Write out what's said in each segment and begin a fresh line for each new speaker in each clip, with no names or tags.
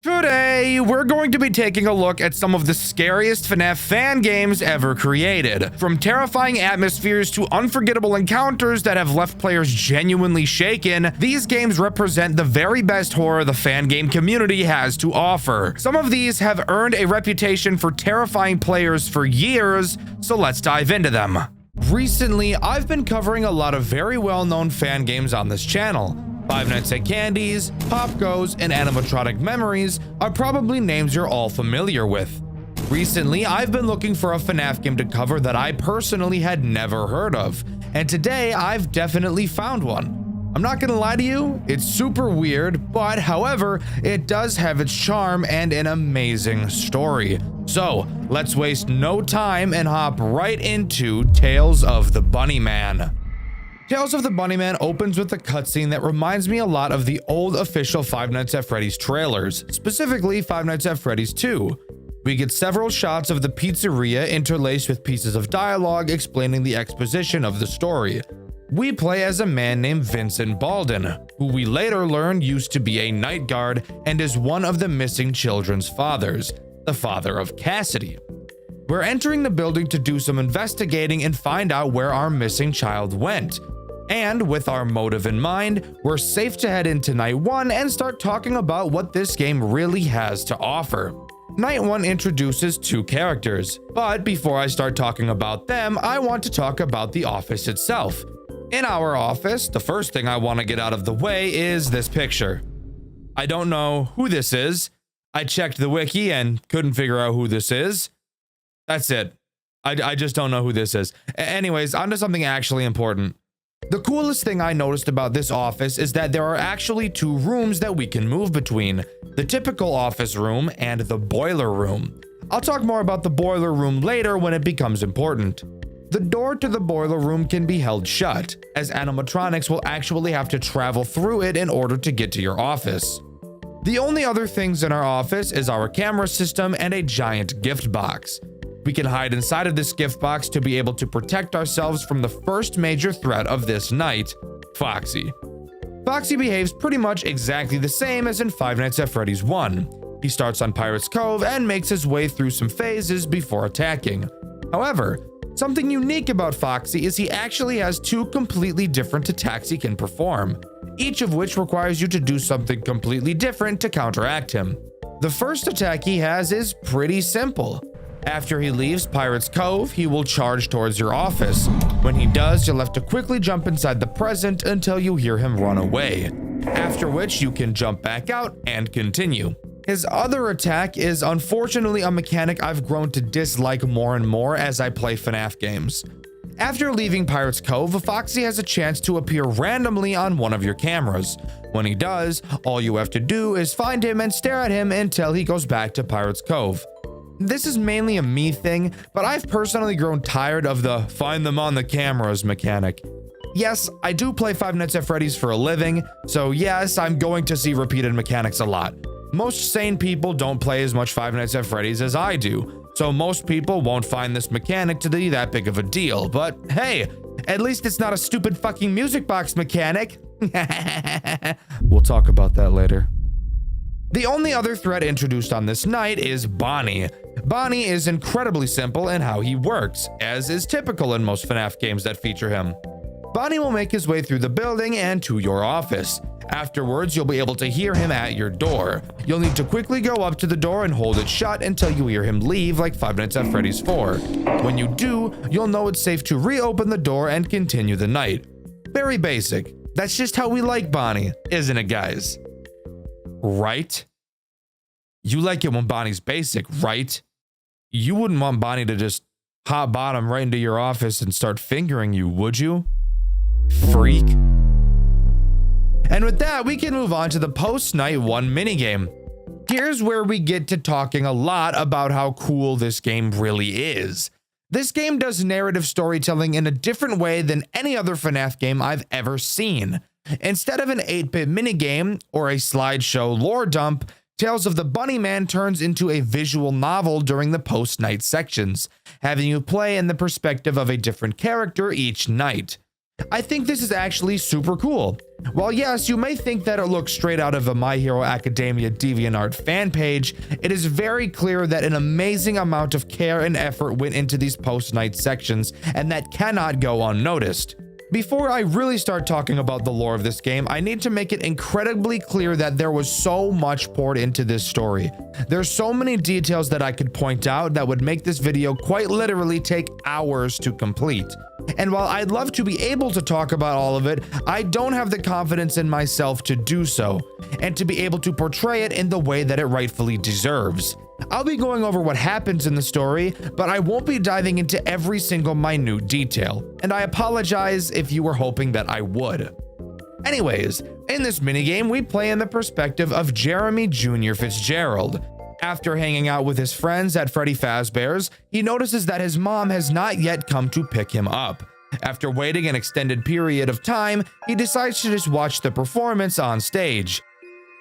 Today, we're going to be taking a look at some of the scariest FNAF fan games ever created. From terrifying atmospheres to unforgettable encounters that have left players genuinely shaken, these games represent the very best horror the fan game community has to offer. Some of these have earned a reputation for terrifying players for years, so let's dive into them. Recently, I've been covering a lot of very well-known fan games on this channel. Five Nights at Candy's, Pop Goes, and Animatronic Memories are probably names you're all familiar with. Recently, I've been looking for a FNAF game to cover that I personally had never heard of, and today I've definitely found one. I'm not gonna lie to you, it's super weird, but however, it does have its charm and an amazing story. So, let's waste no time and hop right into Tales of the Bunnyman. Tales of the Bunnyman opens with a cutscene that reminds me a lot of the old official Five Nights at Freddy's trailers, specifically Five Nights at Freddy's 2. We get several shots of the pizzeria interlaced with pieces of dialogue explaining the exposition of the story. We play as a man named Vincent Baldwin, who we later learn used to be a night guard and is one of the missing children's fathers, the father of Cassidy. We're entering the building to do some investigating and find out where our missing child went. And with our motive in mind, we're safe to head into Night 1 and start talking about what this game really has to offer. Night 1 introduces two characters, but before I start talking about them, I want to talk about the office itself. In our office, the first thing I want to get out of the way is this picture. I don't know who this is. I checked the wiki and couldn't figure out who this is. That's it. I just don't know who this is. Anyways, on to something actually important. The coolest thing I noticed about this office is that there are actually two rooms that we can move between, the typical office room and the boiler room. I'll talk more about the boiler room later when it becomes important. The door to the boiler room can be held shut, as animatronics will actually have to travel through it in order to get to your office. The only other things in our office is our camera system and a giant gift box. We can hide inside of this gift box to be able to protect ourselves from the first major threat of this night, Foxy. Foxy behaves pretty much exactly the same as in Five Nights at Freddy's 1. He starts on Pirate's Cove and makes his way through some phases before attacking. However, something unique about Foxy is he actually has two completely different attacks he can perform, each of which requires you to do something completely different to counteract him. The first attack he has is pretty simple. After he leaves Pirate's Cove, he will charge towards your office. When he does, you'll have to quickly jump inside the present until you hear him run away, after which you can jump back out and continue. His other attack is unfortunately a mechanic I've grown to dislike more and more as I play FNAF games. After leaving Pirate's Cove, Foxy has a chance to appear randomly on one of your cameras. When he does, all you have to do is find him and stare at him until he goes back to Pirate's Cove. This is mainly a me thing, but I've personally grown tired of the find them on the cameras mechanic. Yes, I do play Five Nights at Freddy's for a living, so yes, I'm going to see repeated mechanics a lot. Most sane people don't play as much Five Nights at Freddy's as I do, so most people won't find this mechanic to be that big of a deal, but hey, at least it's not a stupid fucking music box mechanic. We'll talk about that later. The only other threat introduced on this night is Bonnie. Bonnie is incredibly simple in how he works, as is typical in most FNAF games that feature him. Bonnie will make his way through the building and to your office. Afterwards, you'll be able to hear him at your door. You'll need to quickly go up to the door and hold it shut until you hear him leave like Five Nights at Freddy's 4. When you do, you'll know it's safe to reopen the door and continue the night. Very basic. That's just how we like Bonnie, isn't it, guys? Right? You like it when Bonnie's basic, right? You wouldn't want Bonnie to just hot bottom right into your office and start fingering you, would you? Freak. And with that, we can move on to the post-Night 1 minigame. Here's where we get to talking a lot about how cool this game really is. This game does narrative storytelling in a different way than any other FNAF game I've ever seen. Instead of an 8-bit minigame or a slideshow lore dump, Tales of the Bunnyman turns into a visual novel during the post-night sections, having you play in the perspective of a different character each night. I think this is actually super cool. While yes, you may think that it looks straight out of a My Hero Academia DeviantArt fan page, it is very clear that an amazing amount of care and effort went into these post-night sections, and that cannot go unnoticed. Before I really start talking about the lore of this game, I need to make it incredibly clear that there was so much poured into this story. There's so many details that I could point out that would make this video quite literally take hours to complete. And while I'd love to be able to talk about all of it, I don't have the confidence in myself to do so, and to be able to portray it in the way that it rightfully deserves. I'll be going over what happens in the story, but I won't be diving into every single minute detail, and I apologize if you were hoping that I would. Anyways, in this minigame, we play in the perspective of Jeremy Jr. Fitzgerald. After hanging out with his friends at Freddy Fazbear's, he notices that his mom has not yet come to pick him up. After waiting an extended period of time, he decides to just watch the performance on stage.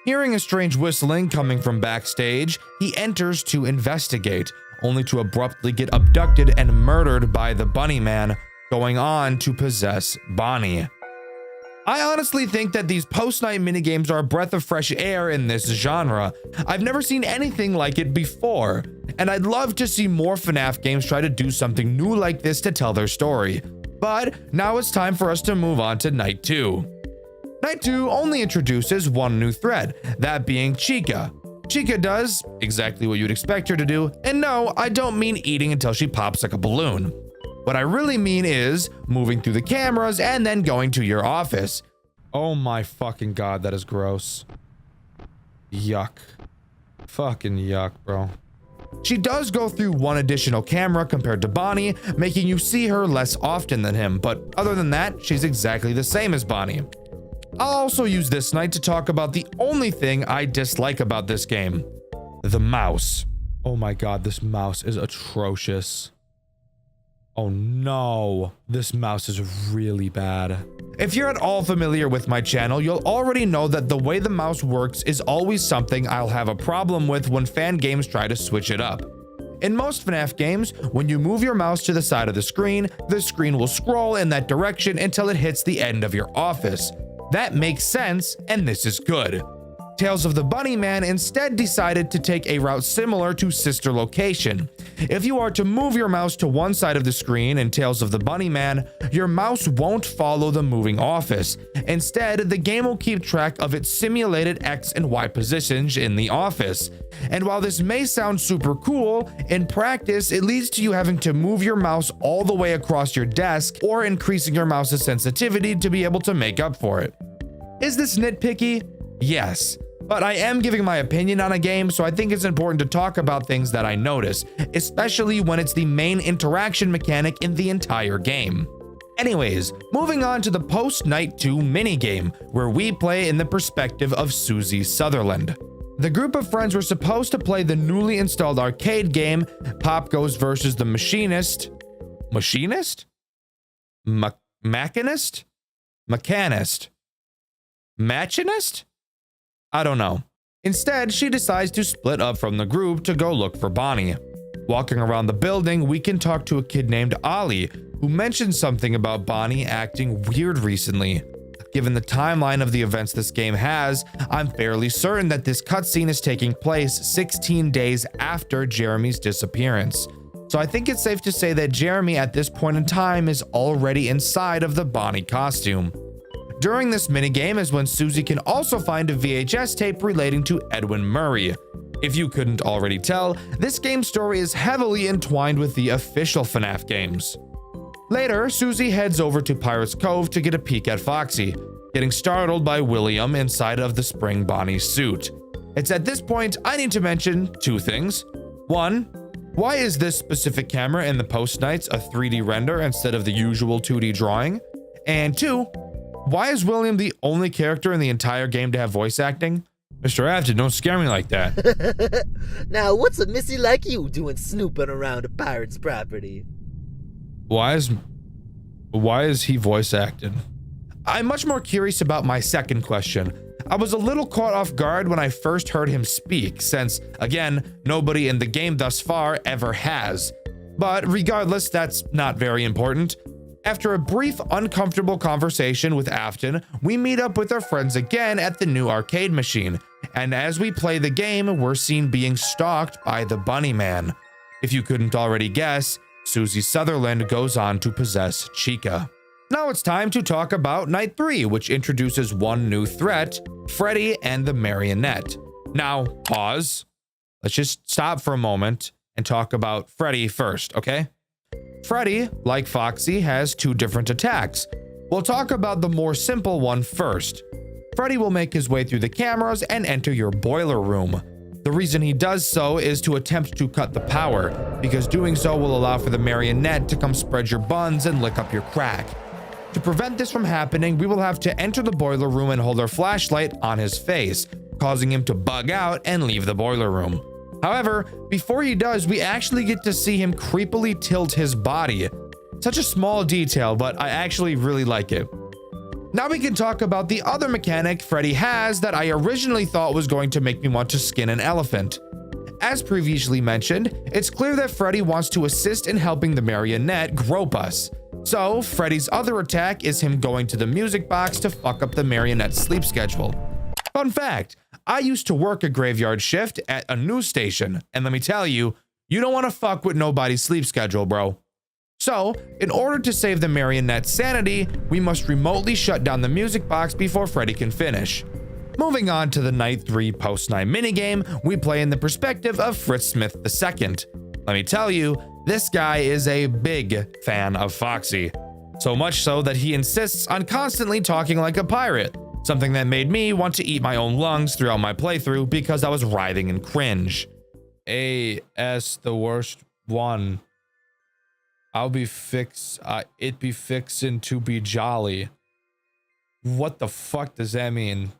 Hearing a strange whistling coming from backstage, he enters to investigate, only to abruptly get abducted and murdered by the Bunny Man, going on to possess Bonnie. I honestly think that these post-night minigames are a breath of fresh air in this genre. I've never seen anything like it before, and I'd love to see more FNAF games try to do something new like this to tell their story. But now it's time for us to move on to Night 2. Night 2 only introduces one new thread, that being Chica. Chica does exactly what you'd expect her to do, and no, I don't mean eating until she pops like a balloon. What I really mean is moving through the cameras and then going to your office. Oh my fucking god, that is gross. Yuck. Fucking yuck, bro. She does go through one additional camera compared to Bonnie, making you see her less often than him, but other than that, she's exactly the same as Bonnie. I'll also use this night to talk about the only thing I dislike about this game. The mouse. Oh my god, this mouse is atrocious. Oh no, this mouse is really bad. If you're at all familiar with my channel, you'll already know that the way the mouse works is always something I'll have a problem with when fan games try to switch it up. In most FNAF games, when you move your mouse to the side of the screen will scroll in that direction until it hits the end of your office. That makes sense, and this is good. Tales of the Bunny Man instead decided to take a route similar to Sister Location. If you are to move your mouse to one side of the screen in Tales of the Bunny Man, your mouse won't follow the moving office. Instead, the game will keep track of its simulated X and Y positions in the office. And while this may sound super cool, in practice, it leads to you having to move your mouse all the way across your desk or increasing your mouse's sensitivity to be able to make up for it. Is this nitpicky? Yes. But I am giving my opinion on a game, so I think it's important to talk about things that I notice, especially when it's the main interaction mechanic in the entire game. Anyways, moving on to the post-Night 2 minigame, where we play in the perspective of Susie Sutherland. The group of friends were supposed to play the newly installed arcade game, Pop Goes vs. the Machinist? Machinist? Machinist? Mechanist? Machinist? I don't know. Instead, she decides to split up from the group to go look for Bonnie. Walking around the building, we can talk to a kid named Ollie, who mentions something about Bonnie acting weird recently. Given the timeline of the events this game has, I'm fairly certain that this cutscene is taking place 16 days after Jeremy's disappearance. So I think it's safe to say that Jeremy at this point in time is already inside of the Bonnie costume. During this minigame is when Susie can also find a VHS tape relating to Edwin Murray. If you couldn't already tell, this game's story is heavily entwined with the official FNAF games. Later, Susie heads over to Pirate's Cove to get a peek at Foxy, getting startled by William inside of the Spring Bonnie suit. It's at this point I need to mention two things. One, why is this specific camera in the post-nights a 3D render instead of the usual 2D drawing? And two, why is William the only character in the entire game to have voice acting? Mr. Afton, don't scare me like that.
Now, what's a missy like you doing snooping around a pirate's property?
Why is he voice acted? I'm much more curious about my second question. I was a little caught off guard when I first heard him speak, since, again, nobody in the game thus far ever has. But regardless, that's not very important. After a brief, uncomfortable conversation with Afton, we meet up with our friends again at the new arcade machine, and as we play the game, we're seen being stalked by the Bunny Man. If you couldn't already guess, Susie Sutherland goes on to possess Chica. Now it's time to talk about Night 3, which introduces one new threat, Freddy and the Marionette. Now, pause. Let's just stop for a moment and talk about Freddy first, okay? Freddy, like Foxy, has two different attacks. We'll talk about the more simple one first. Freddy will make his way through the cameras and enter your boiler room. The reason he does so is to attempt to cut the power, because doing so will allow for the Marionette to come spread your buns and lick up your crack. To prevent this from happening, we will have to enter the boiler room and hold our flashlight on his face, causing him to bug out and leave the boiler room. However, before he does, we actually get to see him creepily tilt his body. Such a small detail, but I actually really like it. Now we can talk about the other mechanic Freddy has that I originally thought was going to make me want to skin an elephant. As previously mentioned, it's clear that Freddy wants to assist in helping the Marionette grope us. So, Freddy's other attack is him going to the music box to fuck up the Marionette's sleep schedule. Fun fact, I used to work a graveyard shift at a news station, and let me tell you, you don't want to fuck with nobody's sleep schedule, bro. So, in order to save the Marionette's sanity, we must remotely shut down the music box before Freddy can finish. Moving on to the Night 3 Post-9 minigame, we play in the perspective of Fritz Smith II. Let me tell you, this guy is a big fan of Foxy. So much so that he insists on constantly talking like a pirate, something that made me want to eat my own lungs throughout my playthrough because I was writhing in cringe. A.S. the worst one. It be fixin' to be jolly. What the fuck does that mean?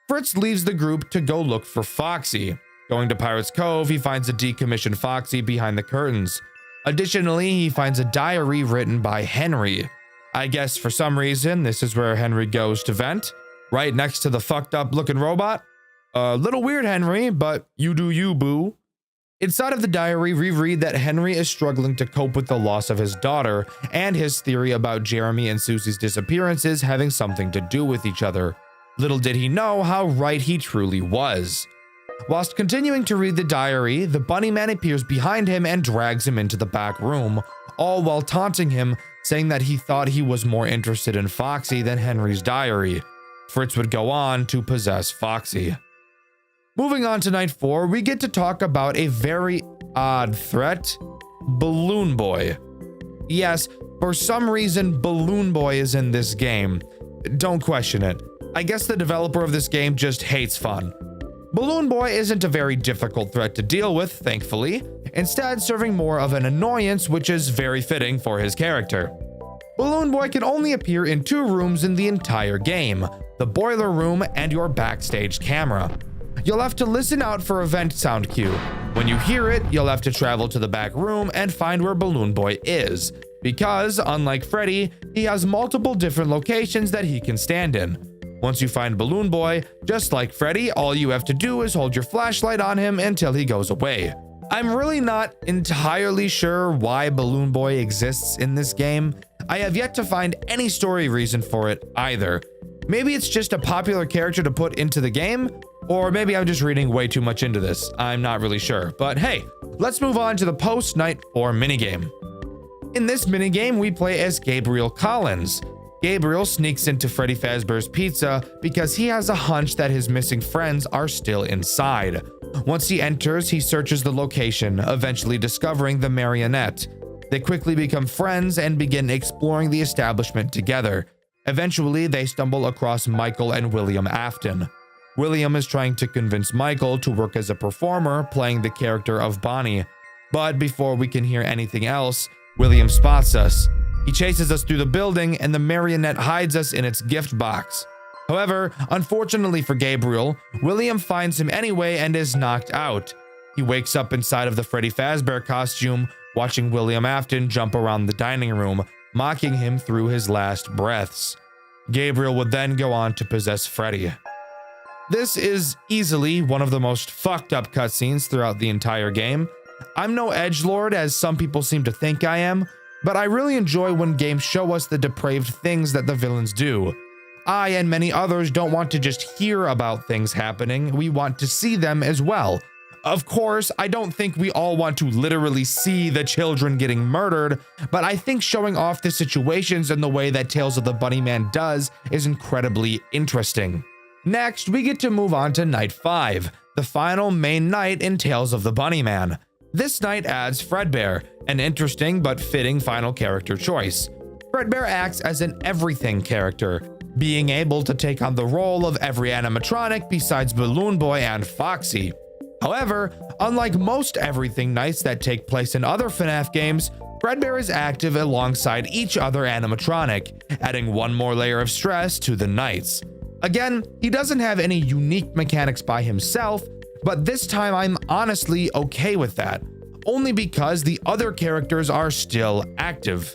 Fritz leaves the group to go look for Foxy. Going to Pirate's Cove, he finds a decommissioned Foxy behind the curtains. Additionally, he finds a diary written by Henry. I guess for some reason, this is where Henry goes to vent, right next to the fucked up looking robot. A little weird, Henry, but you do you, boo. Inside of the diary, we read that Henry is struggling to cope with the loss of his daughter and his theory about Jeremy and Susie's disappearances having something to do with each other. Little did he know how right he truly was. Whilst continuing to read the diary, the Bunny Man appears behind him and drags him into the back room, all while taunting him, saying that he thought he was more interested in Foxy than Henry's diary. Fritz would go on to possess Foxy. Moving on to Night 4, we get to talk about a very odd threat, Balloon Boy. Yes, for some reason, Balloon Boy is in this game. Don't question it. I guess the developer of this game just hates fun. Balloon Boy isn't a very difficult threat to deal with, thankfully, instead serving more of an annoyance, which is very fitting for his character. Balloon Boy can only appear in 2 rooms in the entire game, the boiler room and your backstage camera. You'll have to listen out for a vent sound cue. When you hear it, you'll have to travel to the back room and find where Balloon Boy is, because, unlike Freddy, he has multiple different locations that he can stand in. Once you find Balloon Boy, just like Freddy, all you have to do is hold your flashlight on him until he goes away. I'm really not entirely sure why Balloon Boy exists in this game. I have yet to find any story reason for it either. Maybe it's just a popular character to put into the game, or maybe I'm just reading way too much into this. I'm not really sure. But hey, let's move on to the post-Night 4 minigame. In this minigame, we play as Gabriel Collins. Gabriel sneaks into Freddy Fazbear's Pizza because he has a hunch that his missing friends are still inside. Once he enters, he searches the location, eventually discovering the Marionette. They quickly become friends and begin exploring the establishment together. Eventually, they stumble across Michael and William Afton. William is trying to convince Michael to work as a performer, playing the character of Bonnie. But before we can hear anything else, William spots us. He chases us through the building, and the Marionette hides us in its gift box. However, unfortunately for Gabriel, William finds him anyway and is knocked out. He wakes up inside of the Freddy Fazbear costume, watching William Afton jump around the dining room, mocking him through his last breaths. Gabriel would then go on to possess Freddy. This is easily one of the most fucked up cutscenes throughout the entire game. I'm no edgelord, as some people seem to think I am, but I really enjoy when games show us the depraved things that the villains do. I and many others don't want to just hear about things happening, we want to see them as well. Of course, I don't think we all want to literally see the children getting murdered, but I think showing off the situations in the way that Tales of the Bunnyman does is incredibly interesting. Next, we get to move on to Night 5, the final main night in Tales of the Bunnyman. This night adds Fredbear, an interesting but fitting final character choice. Fredbear acts as an everything character, being able to take on the role of every animatronic besides Balloon Boy and Foxy. However, unlike most everything nights that take place in other FNAF games, Fredbear is active alongside each other animatronic, adding one more layer of stress to the nights. Again, he doesn't have any unique mechanics by himself, but this time I'm honestly okay with that, only because the other characters are still active.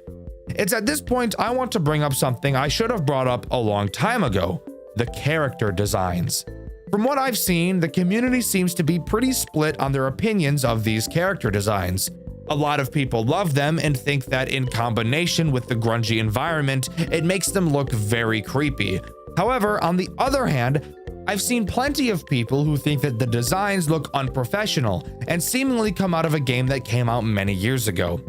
It's at this point I want to bring up something I should have brought up a long time ago: the character designs. From what I've seen, the community seems to be pretty split on their opinions of these character designs. A lot of people love them and think that in combination with the grungy environment, it makes them look very creepy. However, on the other hand, I've seen plenty of people who think that the designs look unprofessional and seemingly come out of a game that came out many years ago.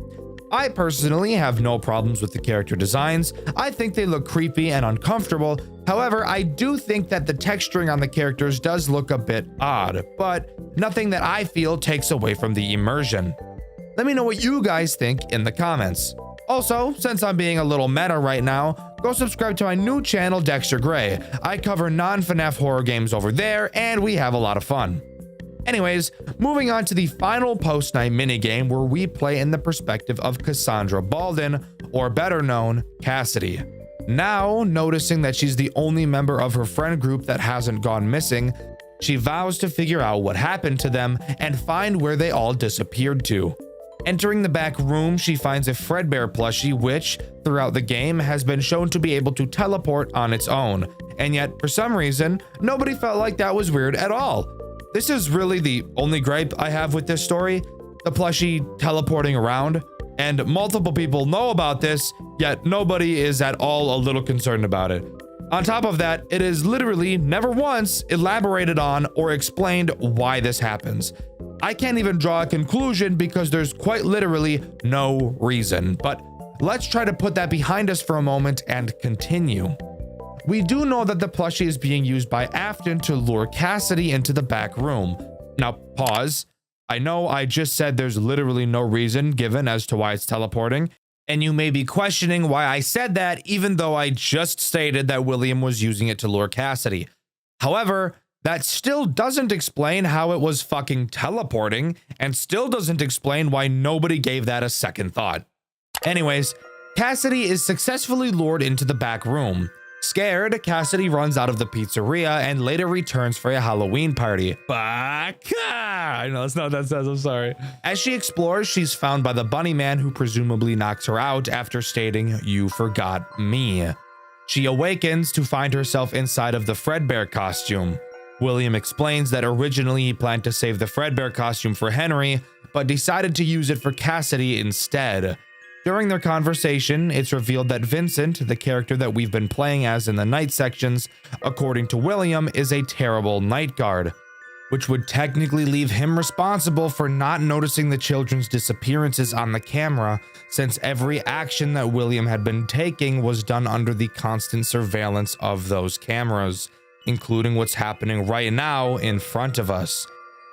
I personally have no problems with the character designs. I think they look creepy and uncomfortable. However, I do think that the texturing on the characters does look a bit odd, but nothing that I feel takes away from the immersion. Let me know what you guys think in the comments. Also, since I'm being a little meta right now, go subscribe to my new channel, Dxtr Gray. I cover non-FNAF horror games over there, and we have a lot of fun. Anyways, moving on to the final post-night minigame where we play in the perspective of Cassandra Baldwin, or better known, Cassidy. Now, noticing that she's the only member of her friend group that hasn't gone missing, she vows to figure out what happened to them and find where they all disappeared to. Entering the back room, she finds a Fredbear plushie which, throughout the game, has been shown to be able to teleport on its own, and yet, for some reason, nobody felt like that was weird at all. This is really the only gripe I have with this story, the plushie teleporting around, and multiple people know about this, yet nobody is at all a little concerned about it. On top of that, it is literally never once elaborated on or explained why this happens. I can't even draw a conclusion because there's quite literally no reason, but let's try to put that behind us for a moment and continue. We do know that the plushie is being used by Afton to lure Cassidy into the back room. Now, pause. I know I just said there's literally no reason given as to why it's teleporting, and you may be questioning why I said that even though I just stated that William was using it to lure Cassidy. However, that still doesn't explain how it was fucking teleporting, and still doesn't explain why nobody gave that a second thought. Anyways, Cassidy is successfully lured into the back room. Scared, Cassidy runs out of the pizzeria and later returns for a Halloween party. Baka! I know that's not what that says, I'm sorry. As she explores, she's found by the bunny man who presumably knocks her out after stating, "You forgot me." She awakens to find herself inside of the Fredbear costume. William explains that originally he planned to save the Fredbear costume for Henry, but decided to use it for Cassidy instead. During their conversation, it's revealed that Vincent, the character that we've been playing as in the night sections, according to William, is a terrible night guard, which would technically leave him responsible for not noticing the children's disappearances on the camera, since every action that William had been taking was done under the constant surveillance of those cameras, including what's happening right now in front of us.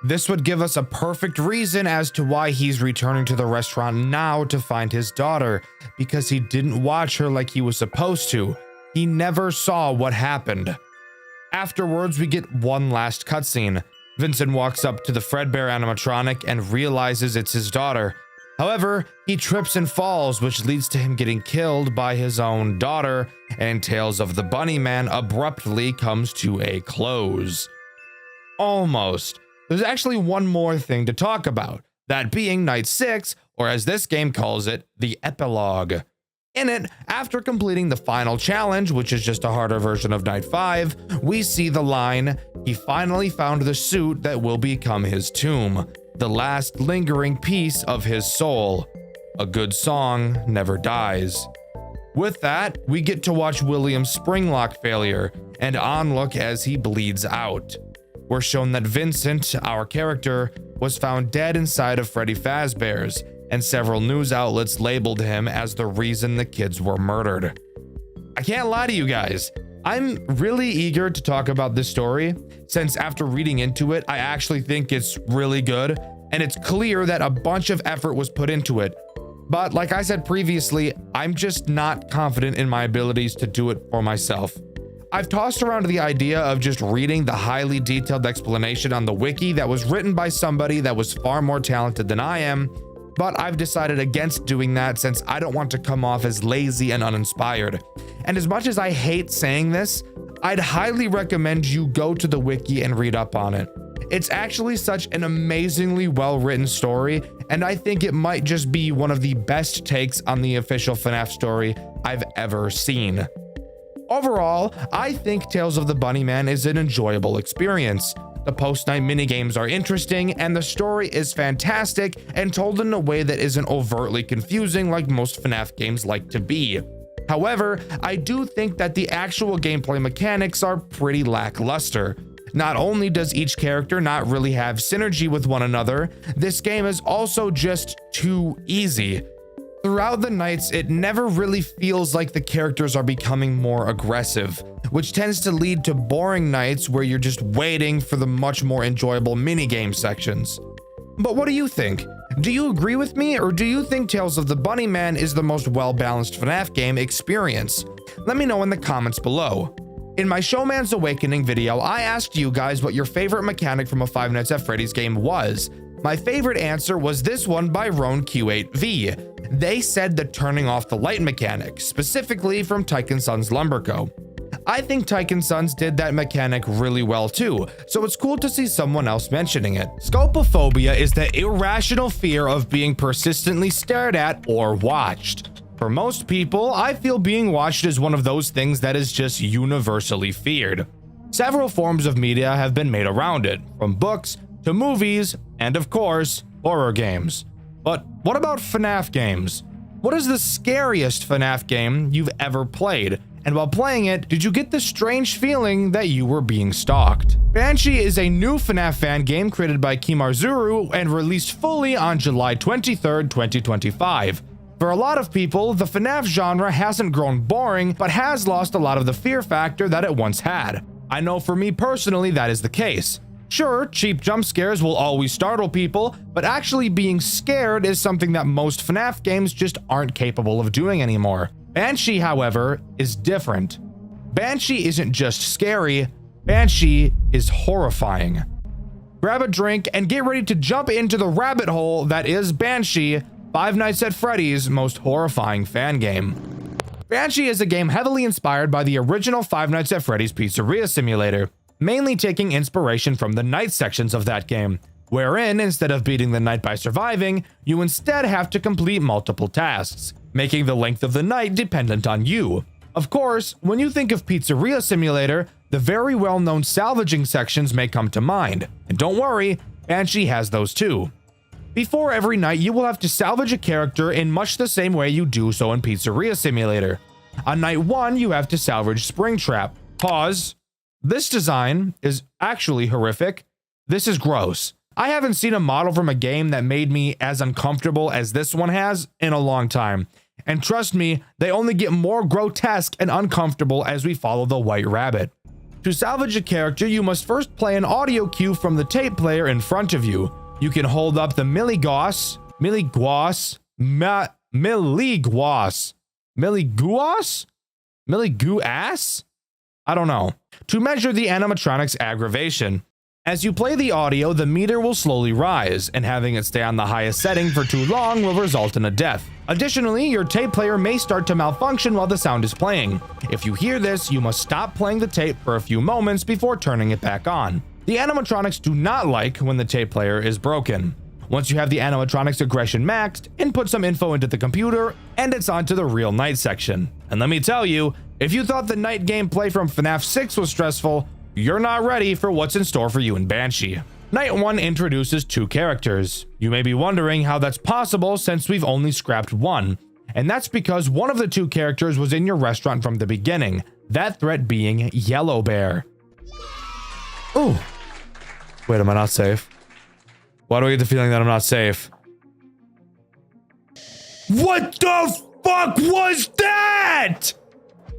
This would give us a perfect reason as to why he's returning to the restaurant now to find his daughter, because he didn't watch her like he was supposed to. He never saw what happened. Afterwards, we get one last cutscene. Vincent walks up to the Fredbear animatronic and realizes it's his daughter. However, he trips and falls, which leads to him getting killed by his own daughter, and Tales of the Bunnyman abruptly comes to a close. Almost. There's actually one more thing to talk about, that being Night 6, or as this game calls it, the epilogue. In it, after completing the final challenge, which is just a harder version of Night 5, we see the line, "He finally found the suit that will become his tomb, the last lingering piece of his soul." a good song never dies. With that, we get to watch William's springlock failure and onlook as he bleeds out. We're shown that Vincent, our character, was found dead inside of Freddy Fazbear's, and several news outlets labeled him as the reason the kids were murdered. I can't lie to you guys, I'm really eager to talk about this story, since after reading into it, I actually think it's really good, and it's clear that a bunch of effort was put into it. But like I said previously, I'm just not confident in my abilities to do it for myself. I've tossed around the idea of just reading the highly detailed explanation on the wiki that was written by somebody that was far more talented than I am, but I've decided against doing that since I don't want to come off as lazy and uninspired. And as much as I hate saying this, I'd highly recommend you go to the wiki and read up on it. It's actually such an amazingly well-written story, and I think it might just be one of the best takes on the official FNAF story I've ever seen. Overall, I think Tales of the Bunnyman is an enjoyable experience. The post-night minigames are interesting, and the story is fantastic and told in a way that isn't overtly confusing like most FNAF games like to be. However, I do think that the actual gameplay mechanics are pretty lackluster. Not only does each character not really have synergy with one another, this game is also just too easy. Throughout the nights, it never really feels like the characters are becoming more aggressive, which tends to lead to boring nights where you're just waiting for the much more enjoyable minigame sections. But what do you think? Do you agree with me, or do you think Tales of the Bunnyman is the most well-balanced FNAF game experience? Let me know in the comments below. In my Showman's Awakening video, I asked you guys what your favorite mechanic from a Five Nights at Freddy's game was. My favorite answer was this one by RoanQ8V. They said the turning off the light mechanic, specifically from Tyke & Sons Lumberco. I think Tyke & Sons did that mechanic really well too, so it's cool to see someone else mentioning it. Scopophobia is the irrational fear of being persistently stared at or watched. For most people, I feel being watched is one of those things that is just universally feared. Several forms of media have been made around it, from books to movies, and of course, horror games. But what about FNAF games? What is the scariest FNAF game you've ever played? And while playing it, did you get the strange feeling that you were being stalked? Banshee is a new FNAF fan game created by Kimarzuru and released fully on July 23rd, 2025. For a lot of people, the FNAF genre hasn't grown boring, but has lost a lot of the fear factor that it once had. I know for me personally that is the case. Sure, cheap jump scares will always startle people, but actually being scared is something that most FNAF games just aren't capable of doing anymore. Banshee, however, is different. Banshee isn't just scary, Banshee is horrifying. Grab a drink and get ready to jump into the rabbit hole that is Banshee, Five Nights at Freddy's most horrifying fan game. Banshee is a game heavily inspired by the original Five Nights at Freddy's Pizzeria Simulator, mainly taking inspiration from the night sections of that game, wherein instead of beating the night by surviving, you instead have to complete multiple tasks, making the length of the night dependent on you. Of course, when you think of Pizzeria Simulator, the very well-known salvaging sections may come to mind, and don't worry, Banshee has those too. Before every night, you will have to salvage a character in much the same way you do so in Pizzeria Simulator. On night 1, you have to salvage Springtrap. Pause. This design is actually horrific. This is gross. I haven't seen a model from a game that made me as uncomfortable as this one has in a long time. And trust me, they only get more grotesque and uncomfortable as we follow the White Rabbit. To salvage a character, you must first play an audio cue from the tape player in front of you. You can hold up the milligauss, I don't know, to measure the animatronic's aggravation. As you play the audio, the meter will slowly rise, and having it stay on the highest setting for too long will result in a death. Additionally, your tape player may start to malfunction while the sound is playing. If you hear this, you must stop playing the tape for a few moments before turning it back on. The animatronics do not like when the tape player is broken. Once you have the animatronics aggression maxed, input some info into the computer, and it's on to the real night section. And let me tell you, if you thought the night gameplay from FNAF 6 was stressful, you're not ready for what's in store for you in Banshee. Night 1 introduces 2 characters. You may be wondering how that's possible since we've only scrapped one, and that's because one of the 2 characters was in your restaurant from the beginning, that threat being Yellow Bear. Ooh. Wait, am I not safe? Why do I get the feeling that I'm not safe? What the fuck was that?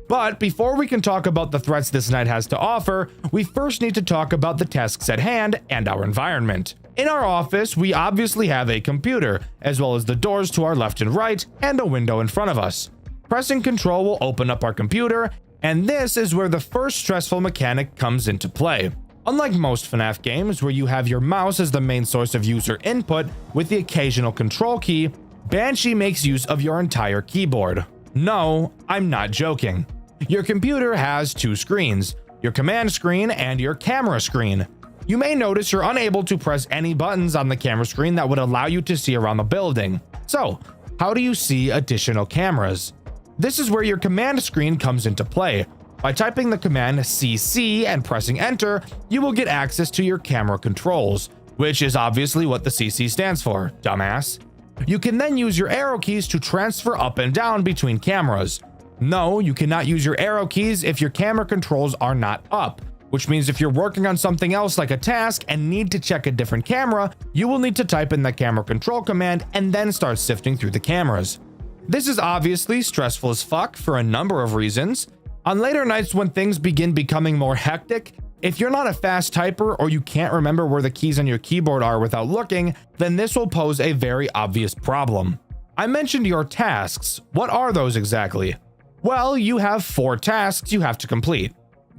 But before we can talk about the threats this night has to offer, we first need to talk about the tasks at hand and our environment. In our office, we obviously have a computer, as well as the doors to our left and right, and a window in front of us. Pressing Control will open up our computer, and this is where the first stressful mechanic comes into play. Unlike most FNAF games where you have your mouse as the main source of user input with the occasional control key, Banshee makes use of your entire keyboard. No, I'm not joking. Your computer has 2 screens, your command screen and your camera screen. You may notice you're unable to press any buttons on the camera screen that would allow you to see around the building. So, how do you see additional cameras? This is where your command screen comes into play. By typing the command CC and pressing enter, you will get access to your camera controls, which is obviously what the CC stands for, dumbass. You can then use your arrow keys to transfer up and down between cameras. No, you cannot use your arrow keys if your camera controls are not up, which means if you're working on something else like a task and need to check a different camera, you will need to type in the camera control command and then start sifting through the cameras. This is obviously stressful as fuck for a number of reasons. On later nights when things begin becoming more hectic, if you're not a fast typer or you can't remember where the keys on your keyboard are without looking, then this will pose a very obvious problem. I mentioned your tasks. What are those exactly? Well, you have 4 tasks you have to complete.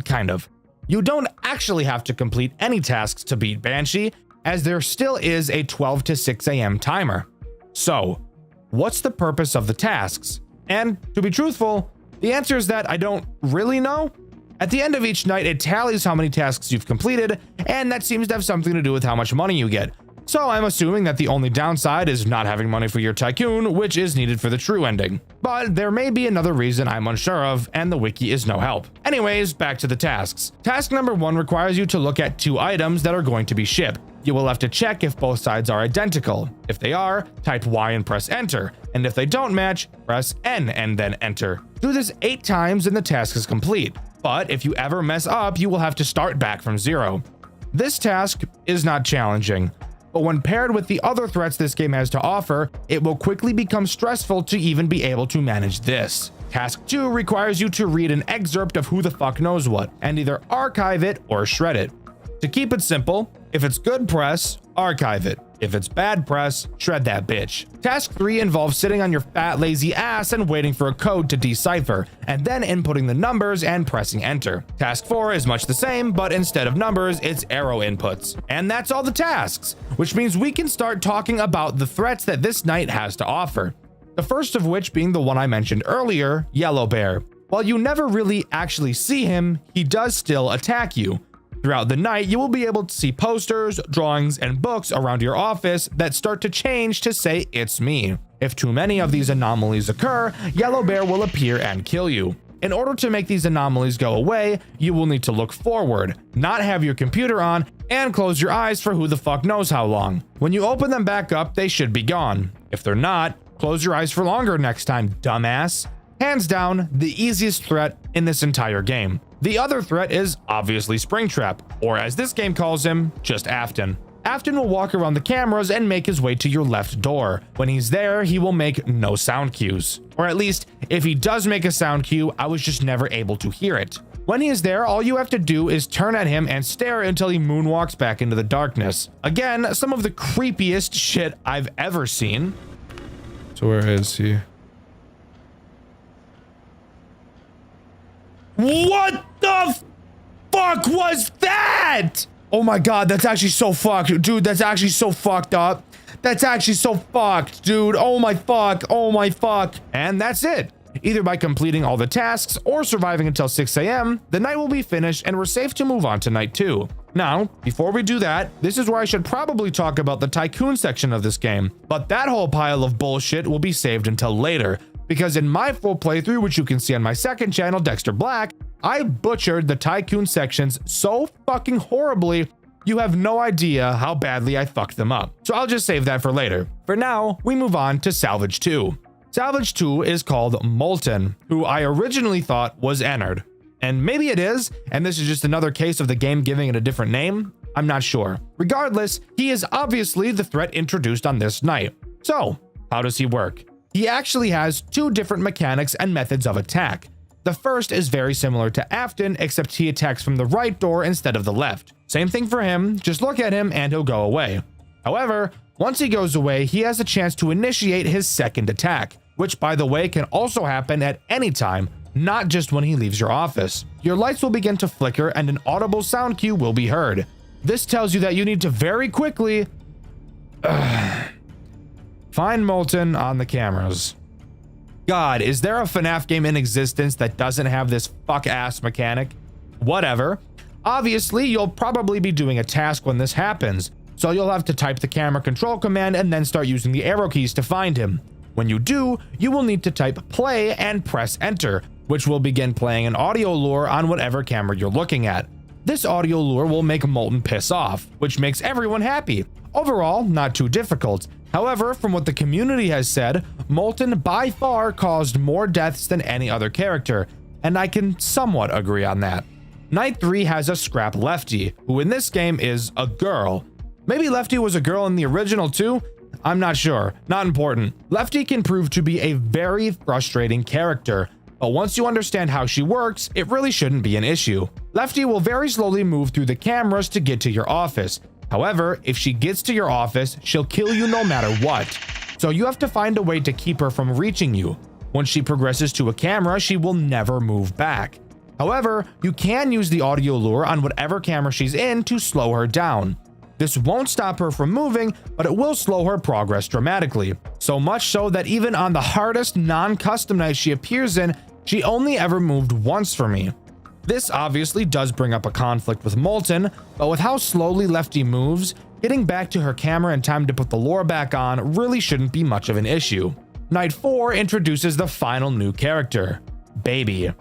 Kind of. You don't actually have to complete any tasks to beat Banshee, as there still is a 12 to 6 a.m. timer. So, what's the purpose of the tasks? And to be truthful, the answer is that I don't really know. At the end of each night, it tallies how many tasks you've completed, and that seems to have something to do with how much money you get. So I'm assuming that the only downside is not having money for your tycoon, which is needed for the true ending. But there may be another reason I'm unsure of, and the wiki is no help. Anyways, back to the tasks. Task number 1 requires you to look at 2 items that are going to be shipped. You will have to check if both sides are identical. If they are, type Y and press enter. And if they don't match, press N and then enter. Do this 8 times and the task is complete. But if you ever mess up, you will have to start back from 0. This task is not challenging, but when paired with the other threats this game has to offer, it will quickly become stressful to even be able to manage this. Task 2 requires you to read an excerpt of who the fuck knows what, and either archive it or shred it. To keep it simple, if it's good press, archive it. If it's bad press, shred that bitch. Task 3 involves sitting on your fat lazy ass and waiting for a code to decipher, and then inputting the numbers and pressing enter. Task 4 is much the same, but instead of numbers, it's arrow inputs. And that's all the tasks, which means we can start talking about the threats that this night has to offer. The first of which being the one I mentioned earlier, Yellow Bear. While you never really actually see him, he does still attack you. Throughout the night, you will be able to see posters, drawings, and books around your office that start to change to say it's me. If too many of these anomalies occur, Yellow Bear will appear and kill you. In order to make these anomalies go away, you will need to look forward, not have your computer on, and close your eyes for who the fuck knows how long. When you open them back up, they should be gone. If they're not, close your eyes for longer next time, dumbass. Hands down, the easiest threat in this entire game. The other threat is obviously Springtrap, or as this game calls him, just Afton. Afton will walk around the cameras and make his way to your left door. When he's there, he will make no sound cues. Or at least, if he does make a sound cue, I was just never able to hear it. When he is there, all you have to do is turn at him and stare until he moonwalks back into the darkness. Again, some of the creepiest shit I've ever seen.
So where is he?
What the fuck was that? Oh my god, that's actually so fucked. Dude, that's actually so fucked up. That's actually so fucked, dude. Oh my fuck. Oh my fuck. And that's it. Either by completing all the tasks or surviving until 6 a.m., the night will be finished and we're safe to move on to night 2. Now, before we do that, this is where I should probably talk about the Tycoon section of this game, but that whole pile of bullshit will be saved until later, because in my full playthrough, which you can see on my second channel, Dxtr Black, I butchered the Tycoon sections so fucking horribly you have no idea how badly I fucked them up. So I'll just save that for later. For now, we move on to Salvage 2. Salvage 2 is called Molten, who I originally thought was Ennard. And maybe it is, and this is just another case of the game giving it a different name. I'm not sure. Regardless, he is obviously the threat introduced on this night. So, how does he work? He actually has two different mechanics and methods of attack. The first is very similar to Afton, except he attacks from the right door instead of the left. Same thing for him, just look at him and he'll go away. However, once he goes away, he has a chance to initiate his second attack, which by the way can also happen at any time, not just when he leaves your office. Your lights will begin to flicker and an audible sound cue will be heard. This tells you that you need to very quickly find Molten on the cameras. God, is there a FNAF game in existence that doesn't have this fuck-ass mechanic? Whatever. Obviously, you'll probably be doing a task when this happens, so you'll have to type the camera control command and then start using the arrow keys to find him. When you do, you will need to type play and press enter, which will begin playing an audio lure on whatever camera you're looking at. This audio lure will make Molten piss off, which makes everyone happy. Overall, not too difficult. However, from what the community has said, Molten by far caused more deaths than any other character, and I can somewhat agree on that. Night 3 has a scrap Lefty, who in this game is a girl. Maybe Lefty was a girl in the original too? I'm not sure, not important. Lefty can prove to be a very frustrating character, but once you understand how she works, it really shouldn't be an issue. Lefty will very slowly move through the cameras to get to your office. However, if she gets to your office, she'll kill you no matter what. So you have to find a way to keep her from reaching you. Once she progresses to a camera, she will never move back. However, you can use the audio lure on whatever camera she's in to slow her down. This won't stop her from moving, but it will slow her progress dramatically. So much so that even on the hardest non-custom night she appears in, she only ever moved once for me. This obviously does bring up a conflict with Molten, but with how slowly Lefty moves, getting back to her camera in time to put the lure back on really shouldn't be much of an issue. Night 4 introduces the final new character, Baby.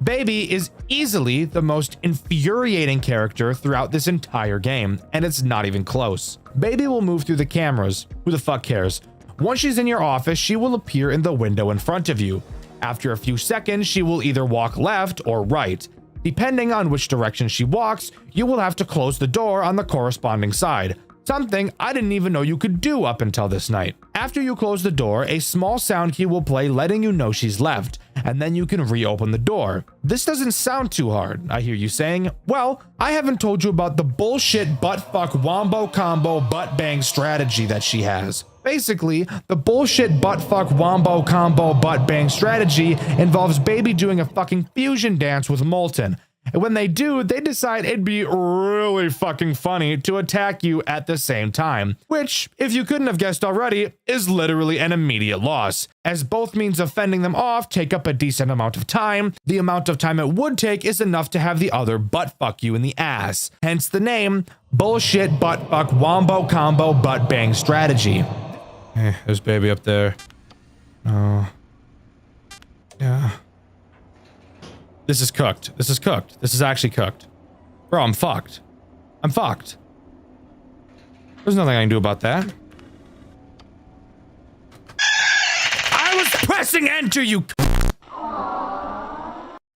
Baby is easily the most infuriating character throughout this entire game, and it's not even close. Baby will move through the cameras. Who the fuck cares? Once she's in your office, she will appear in the window in front of you. After a few seconds, she will either walk left or right. Depending on which direction she walks, you will have to close the door on the corresponding side. Something I didn't even know you could do up until this night. After you close the door, a small sound cue will play letting you know she's left, and then you can reopen the door. This doesn't sound too hard, I hear you saying. Well, I haven't told you about the bullshit butt-fuck wombo combo butt-bang strategy that she has. Basically, the bullshit butt-fuck wombo combo butt-bang strategy involves Baby doing a fucking fusion dance with Molten. And when they do, they decide it'd be really fucking funny to attack you at the same time, which, if you couldn't have guessed already, is literally an immediate loss, as both means of fending them off take up a decent amount of time. The amount of time it would take is enough to have the other butt fuck you in the ass, hence the name, bullshit butt fuck wombo combo butt bang strategy.
Hey, there's Baby up there. Oh. Yeah.
This is cooked. This is cooked. This is actually cooked. Bro, I'm fucked. I'm fucked. There's nothing I can do about that. I was pressing enter, you.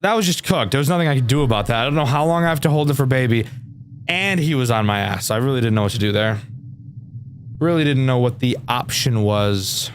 That was just cooked. There was nothing I could do about that. I don't know how long I have to hold it for Baby. And he was on my ass. I really didn't know what to do there. Really didn't know what the option was.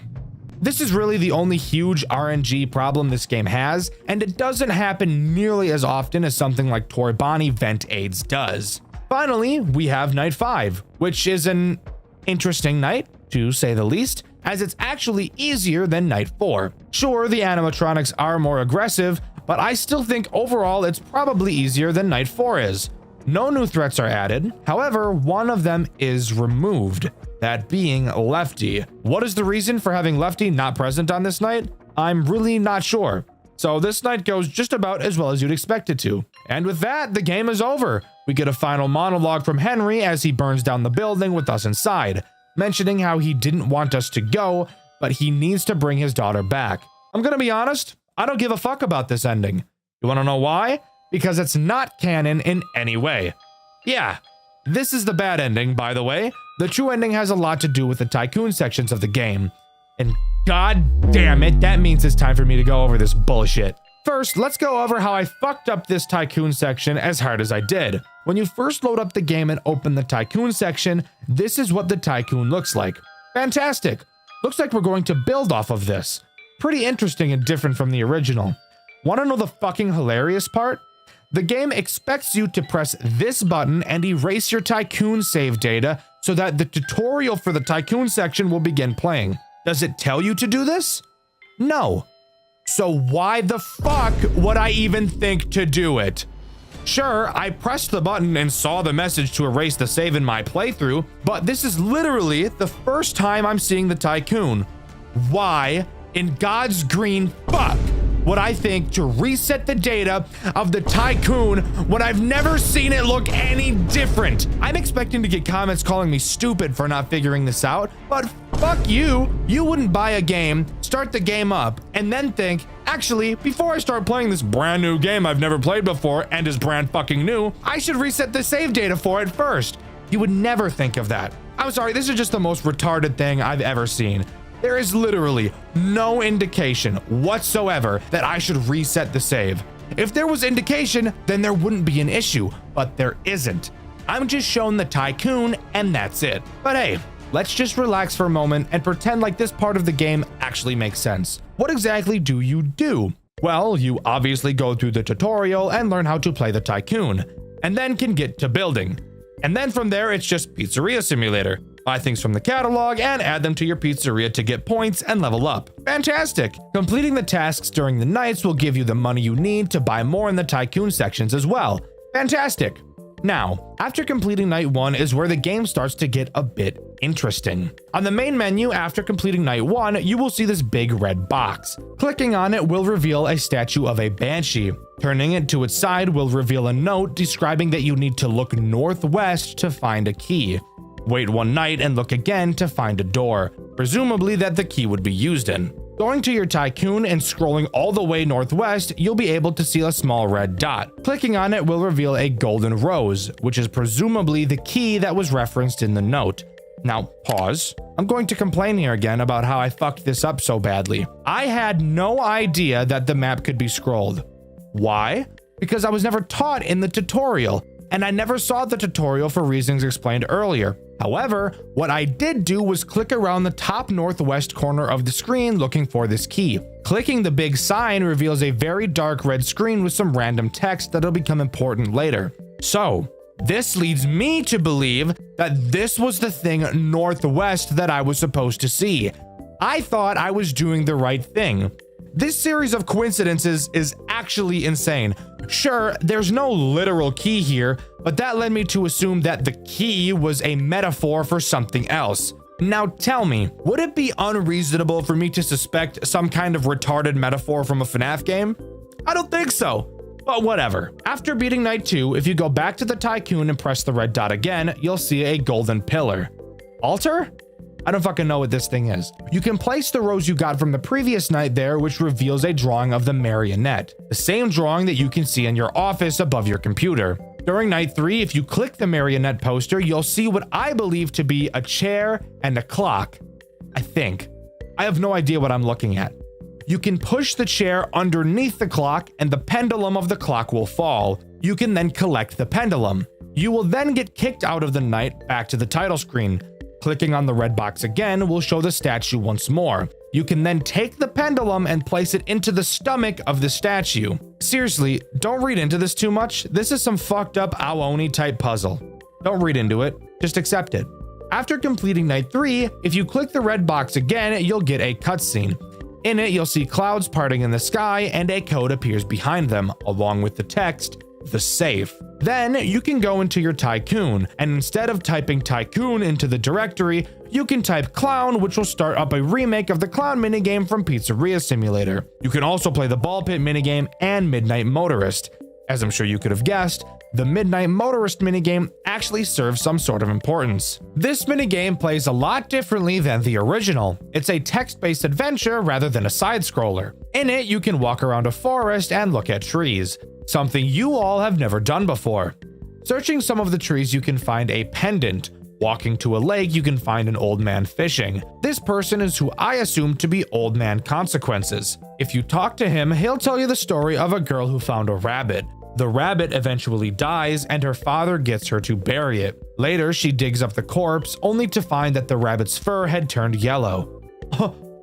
This is really the only huge RNG problem this game has, and it doesn't happen nearly as often as something like Toy Bonnie Vent AIDS does. Finally, we have Night 5, which is an interesting night, to say the least, as it's actually easier than Night 4. Sure, the animatronics are more aggressive, but I still think overall it's probably easier than Night 4 is. No new threats are added, however, one of them is removed. That being Lefty. What is the reason for having Lefty not present on this night? I'm really not sure. So this night goes just about as well as you'd expect it to. And with that, the game is over. We get a final monologue from Henry as he burns down the building with us inside, mentioning how he didn't want us to go, but he needs to bring his daughter back. I'm gonna be honest, I don't give a fuck about this ending. You wanna know why? Because it's not canon in any way. Yeah. This is the bad ending, by the way. The true ending has a lot to do with the tycoon sections of the game. And god damn it, that means it's time for me to go over this bullshit. First, let's go over how I fucked up this tycoon section as hard as I did. When you first load up the game and open the tycoon section, this is what the tycoon looks like. Fantastic. Looks like we're going to build off of this. Pretty interesting and different from the original. Want to know the fucking hilarious part? The game expects you to press this button and erase your tycoon save data so that the tutorial for the tycoon section will begin playing. Does it tell you to do this? No. So why the fuck would I even think to do it? Sure, I pressed the button and saw the message to erase the save in my playthrough, but this is literally the first time I'm seeing the tycoon. Why, in God's green fuck, would I think to reset the data of the tycoon when I've never seen it look any different? I'm expecting to get comments calling me stupid for not figuring this out, but fuck you. You wouldn't buy a game, start the game up, and then think, actually, before I start playing this brand new game I've never played before and is brand fucking new, I should reset the save data for it first. You would never think of that. I'm sorry, this is just the most retarded thing I've ever seen. There is literally no indication whatsoever that I should reset the save. If there was indication, then there wouldn't be an issue, but there isn't. I'm just shown the tycoon and that's it. But hey, let's just relax for a moment and pretend like this part of the game actually makes sense. What exactly do you do? Well, you obviously go through the tutorial and learn how to play the tycoon, and then can get to building. And then from there, it's just Pizzeria Simulator. Buy things from the catalog and add them to your pizzeria to get points and level up. Fantastic! Completing the tasks during the nights will give you the money you need to buy more in the tycoon sections as well. Fantastic! Now, after completing night 1 is where the game starts to get a bit interesting. On the main menu, after completing night 1, you will see this big red box. Clicking on it will reveal a statue of a banshee. Turning it to its side will reveal a note describing that you need to look northwest to find a key. Wait one night and look again to find a door, presumably that the key would be used in. Going to your tycoon and scrolling all the way northwest, you'll be able to see a small red dot. Clicking on it will reveal a golden rose, which is presumably the key that was referenced in the note. Now, pause. I'm going to complain here again about how I fucked this up so badly. I had no idea that the map could be scrolled. Why? Because I was never taught in the tutorial, and I never saw the tutorial for reasons explained earlier. However, what I did do was click around the top northwest corner of the screen looking for this key. Clicking the big sign reveals a very dark red screen with some random text that'll become important later. So, this leads me to believe that this was the thing northwest that I was supposed to see. I thought I was doing the right thing. This series of coincidences is actually insane. Sure, there's no literal key here, but that led me to assume that the key was a metaphor for something else. Now tell me, would it be unreasonable for me to suspect some kind of retarded metaphor from a FNAF game? I don't think so, but whatever. After beating night 2, if you go back to the tycoon and press the red dot again, you'll see a golden pillar. Altar? I don't fucking know what this thing is. You can place the rose you got from the previous night there, which reveals a drawing of the marionette, the same drawing that you can see in your office above your computer. During night 3, if you click the marionette poster, you'll see what I believe to be a chair and a clock. I think. I have no idea what I'm looking at. You can push the chair underneath the clock and the pendulum of the clock will fall. You can then collect the pendulum. You will then get kicked out of the night back to the title screen. Clicking on the red box again will show the statue once more. You can then take the pendulum and place it into the stomach of the statue. Seriously, don't read into this too much. This is some fucked up Aoni type puzzle. Don't read into it, just accept it. After completing night 3, if you click the red box again, you'll get a cutscene. In it, you'll see clouds parting in the sky and a code appears behind them, along with the text, "The safe." Then you can go into your tycoon, and instead of typing tycoon into the directory, you can type clown, which will start up a remake of the clown minigame from Pizzeria Simulator. You can also play the ball pit minigame and Midnight Motorist. As I'm sure you could have guessed, the Midnight Motorist minigame actually serves some sort of importance. This minigame plays a lot differently than the original. It's a text-based adventure rather than a side-scroller. In it, you can walk around a forest and look at trees, something you all have never done before. Searching some of the trees, you can find a pendant. Walking to a lake, you can find an old man fishing. This person is who I assume to be Old Man Consequences. If you talk to him, he'll tell you the story of a girl who found a rabbit. The rabbit eventually dies and her father gets her to bury it. Later, she digs up the corpse only to find that the rabbit's fur had turned yellow.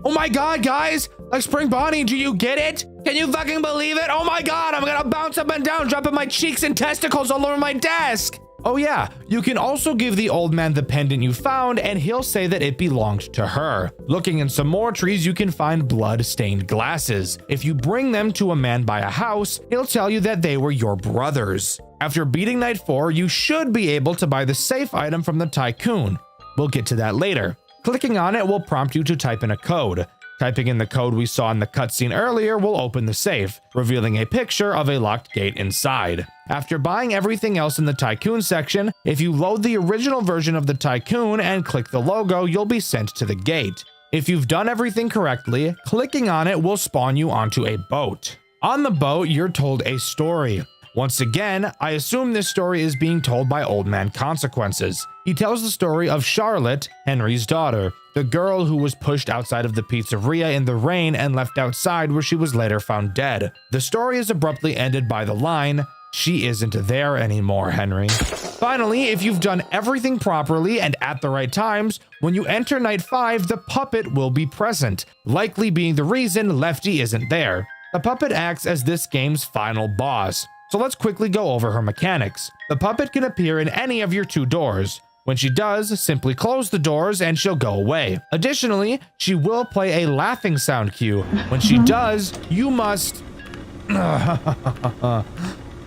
Oh my god, guys! Like Spring Bonnie, do you get it? Can you fucking believe it? Oh my god, I'm gonna bounce up and down, dropping my cheeks and testicles all over my desk! Oh yeah, you can also give the old man the pendant you found and he'll say that it belonged to her. Looking in some more trees, you can find blood-stained glasses. If you bring them to a man by a house, he'll tell you that they were your brothers. After beating Night 4, you should be able to buy the safe item from the tycoon. We'll get to that later. Clicking on it will prompt you to type in a code. Typing in the code we saw in the cutscene earlier will open the safe, revealing a picture of a locked gate inside. After buying everything else in the Tycoon section, if you load the original version of the Tycoon and click the logo, you'll be sent to the gate. If you've done everything correctly, clicking on it will spawn you onto a boat. On the boat, you're told a story. Once again, I assume this story is being told by Old Man Consequences. He tells the story of Charlotte, Henry's daughter, the girl who was pushed outside of the pizzeria in the rain and left outside where she was later found dead. The story is abruptly ended by the line, "She isn't there anymore, Henry." Finally, if you've done everything properly and at the right times, when you enter Night 5, the puppet will be present, likely being the reason Lefty isn't there. The puppet acts as this game's final boss. So let's quickly go over her mechanics. The puppet can appear in any of your 2 doors. When she does, simply close the doors and she'll go away. Additionally, she will play a laughing sound cue. When she does, you must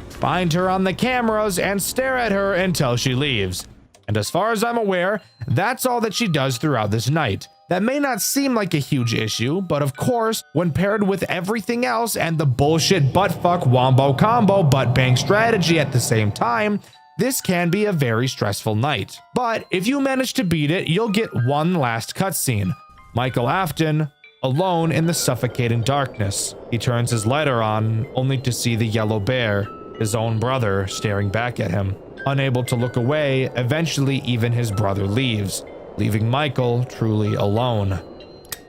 find her on the cameras and stare at her until she leaves. And as far as I'm aware, that's all that she does throughout this night. That may not seem like a huge issue, but of course, when paired with everything else and the bullshit buttfuck wombo combo butt bang strategy at the same time, this can be a very stressful night. But if you manage to beat it, you'll get one last cutscene. Michael Afton, alone in the suffocating darkness. He turns his lighter on, only to see the yellow bear, his own brother, staring back at him. Unable to look away, eventually even his brother leaves, leaving Michael truly alone.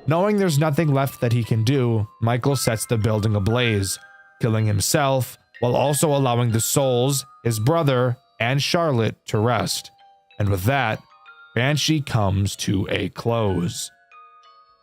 Knowing there's nothing left that he can do, Michael sets the building ablaze, killing himself while also allowing the souls, his brother, and Charlotte to rest. And with that, Banshee comes to a close.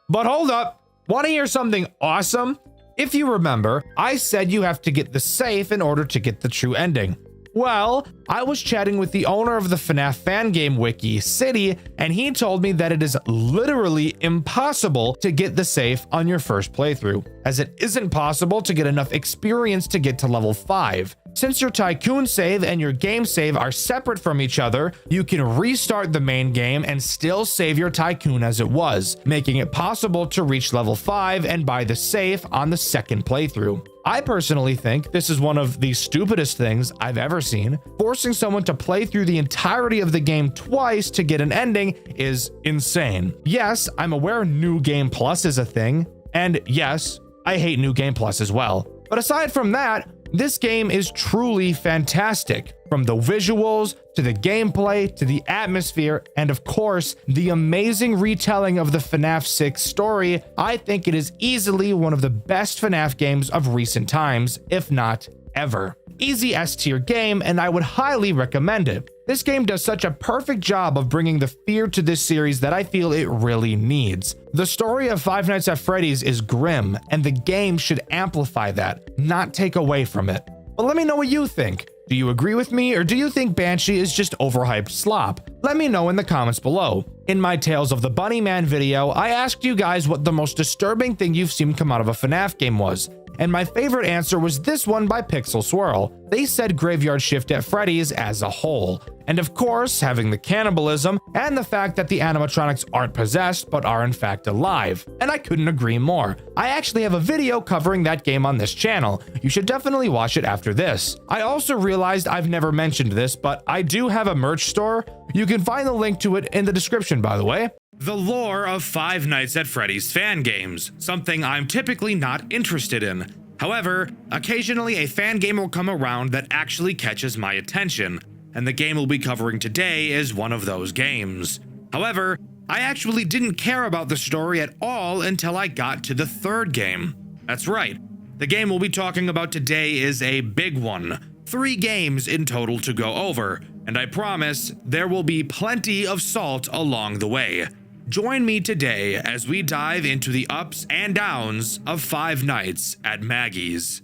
But hold up! Want to hear something awesome? If you remember, I said you have to get the safe in order to get the true ending. Well, I was chatting with the owner of the FNAF fan game wiki, City, and he told me that it is literally impossible to get the safe on your first playthrough, as it isn't possible to get enough experience to get to level 5. Since your Tycoon save and your game save are separate from each other, you can restart the main game and still save your Tycoon as it was, making it possible to reach level 5 and buy the safe on the second playthrough. I personally think this is one of the stupidest things I've ever seen. Forcing someone to play through the entirety of the game twice to get an ending is insane. Yes, I'm aware New Game Plus is a thing, and yes, I hate New Game Plus as well. But aside from that, this game is truly fantastic. From the visuals, to the gameplay, to the atmosphere, and of course, the amazing retelling of the FNAF 6 story, I think it is easily one of the best FNAF games of recent times, if not ever. Easy S-tier game, and I would highly recommend it. This game does such a perfect job of bringing the fear to this series that I feel it really needs. The story of Five Nights at Freddy's is grim, and the game should amplify that, not take away from it. But let me know what you think. Do you agree with me, or do you think Banshee is just overhyped slop? Let me know in the comments below. In my Tales of the Bunnyman video, I asked you guys what the most disturbing thing you've seen come out of a FNAF game was, and my favorite answer was this one by Pixel Swirl. They said Graveyard Shift at Freddy's as a whole. And of course, having the cannibalism and the fact that the animatronics aren't possessed but are in fact alive. And I couldn't agree more. I actually have a video covering that game on this channel. You should definitely watch it after this. I also realized I've never mentioned this, but I do have a merch store. You can find the link to it in the description, by the way. The lore of Five Nights at Freddy's fan games, something I'm typically not interested in. However, occasionally a fan game will come around that actually catches my attention. and the game we'll be covering today is one of those games. However, I actually didn't care about the story at all until I got to the third game. That's right, the game we'll be talking about today is a big one. 3 games in total to go over, and I promise there will be plenty of salt along the way. Join me today as we dive into the ups and downs of Five Nights at Maggie's.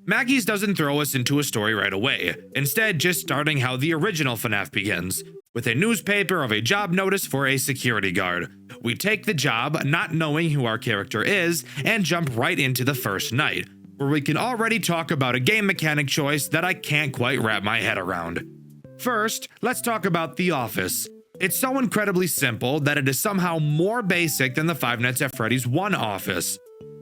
Maggie's doesn't throw us into a story right away, instead just starting how the original FNAF begins, with a newspaper of a job notice for a security guard. We take the job, not knowing who our character is, and jump right into the first night, where we can already talk about a game mechanic choice that I can't quite wrap my head around. First, let's talk about the office. It's so incredibly simple that it is somehow more basic than the Five Nights at Freddy's 1 office.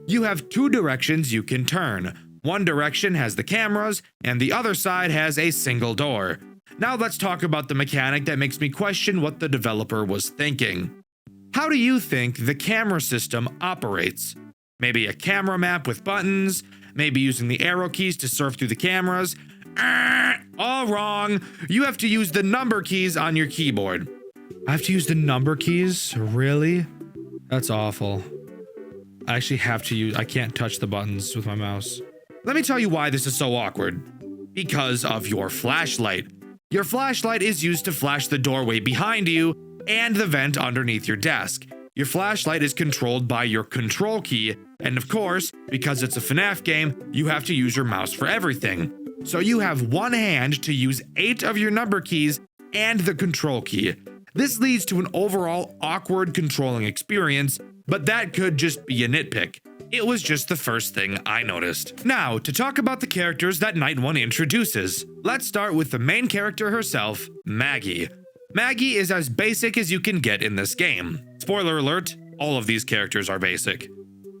You have 2 directions you can turn. One direction has the cameras, and the other side has a single door. Now let's talk about the mechanic that makes me question what the developer was thinking. How do you think the camera system operates? Maybe a camera map with buttons? Maybe using the arrow keys to surf through the cameras? All wrong. You have to use the number keys on your keyboard.
I have to use the number keys? Really? That's awful. I actually have to use, I can't touch the buttons with my mouse.
Let me tell you why this is so awkward. Because of your flashlight. Your flashlight is used to flash the doorway behind you and the vent underneath your desk. Your flashlight is controlled by your control key, and of course, because it's a FNAF game, you have to use your mouse for everything. So you have one hand to use 8 of your number keys and the control key. This leads to an overall awkward controlling experience, but that could just be a nitpick. It was just the first thing I noticed. Now, to talk about the characters that Night 1 introduces. Let's start with the main character herself, Maggie. Maggie is as basic as you can get in this game. Spoiler alert, all of these characters are basic.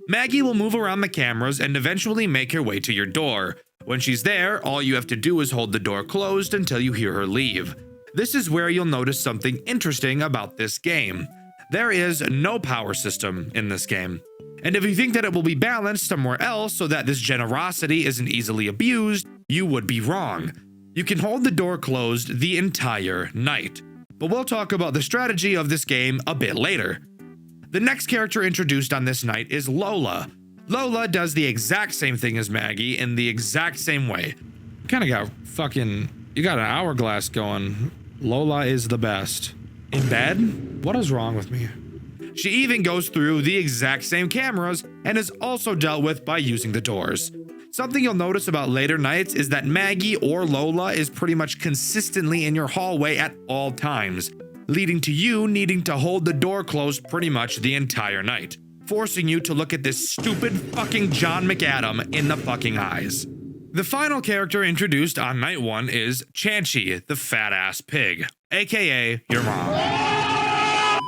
Maggie will move around the cameras and eventually make her way to your door. When she's there, all you have to do is hold the door closed until you hear her leave. This is where you'll notice something interesting about this game. There is no power system in this game. And if you think that it will be balanced somewhere else so that this generosity isn't easily abused, you would be wrong. You can hold the door closed the entire night. But we'll talk about the strategy of this game a bit later. The next character introduced on this night is Lola. Lola does the exact same thing as Maggie in the exact same way.
You kind of got you got an hourglass going. Lola is the best.
In bed?
What is wrong with me?
She even goes through the exact same cameras and is also dealt with by using the doors. Something you'll notice about later nights is that Maggie or Lola is pretty much consistently in your hallway at all times, leading to you needing to hold the door closed pretty much the entire night, forcing you to look at this stupid fucking John McAdam in the fucking eyes. The final character introduced on Night 1 is Chanchy, the fat-ass pig, aka your mom.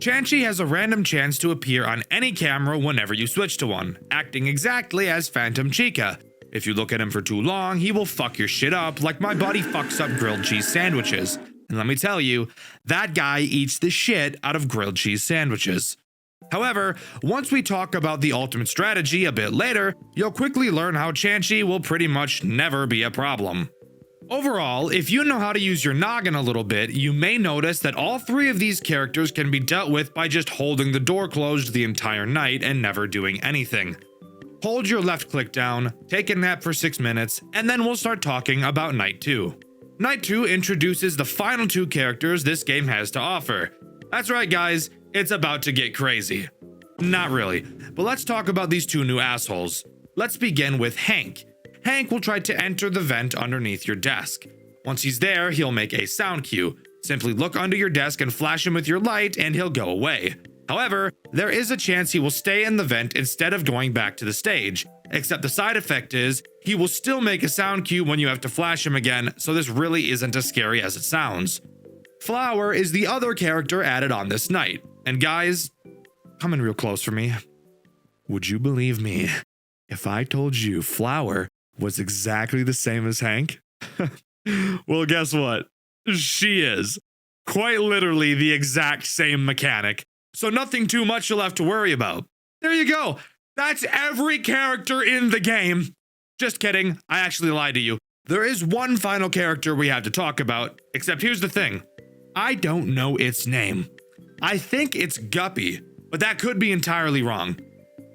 Chanchy has a random chance to appear on any camera whenever you switch to one, acting exactly as Phantom Chica. If you look at him for too long, he will fuck your shit up like my buddy fucks up grilled cheese sandwiches. And let me tell you, that guy eats the shit out of grilled cheese sandwiches. However, once we talk about the ultimate strategy a bit later, you'll quickly learn how Chanchy will pretty much never be a problem. Overall, if you know how to use your noggin a little bit, you may notice that all 3 of these characters can be dealt with by just holding the door closed the entire night and never doing anything. Hold your left click down, take a nap for 6 minutes, and then we'll start talking about Night 2. Night 2 introduces the final 2 characters this game has to offer. That's right, guys, it's about to get crazy. Not really, but let's talk about these 2 new assholes. Let's begin with Hank. Hank will try to enter the vent underneath your desk. Once he's there, he'll make a sound cue. Simply look under your desk and flash him with your light and he'll go away. However, there is a chance he will stay in the vent instead of going back to the stage, except the side effect is he will still make a sound cue when you have to flash him again, so this really isn't as scary as it sounds. Flower is the other character added on this night, and guys, come in real close for me. Would you believe me if I told you Flower was exactly the same as Hank? Well, guess what? She is. Quite literally the exact same mechanic. So nothing too much you'll have to worry about. There you go. That's every character in the game. Just kidding. I actually lied to you. There is one final character we have to talk about, except here's the thing. I don't know its name. I think it's Guppy, but that could be entirely wrong.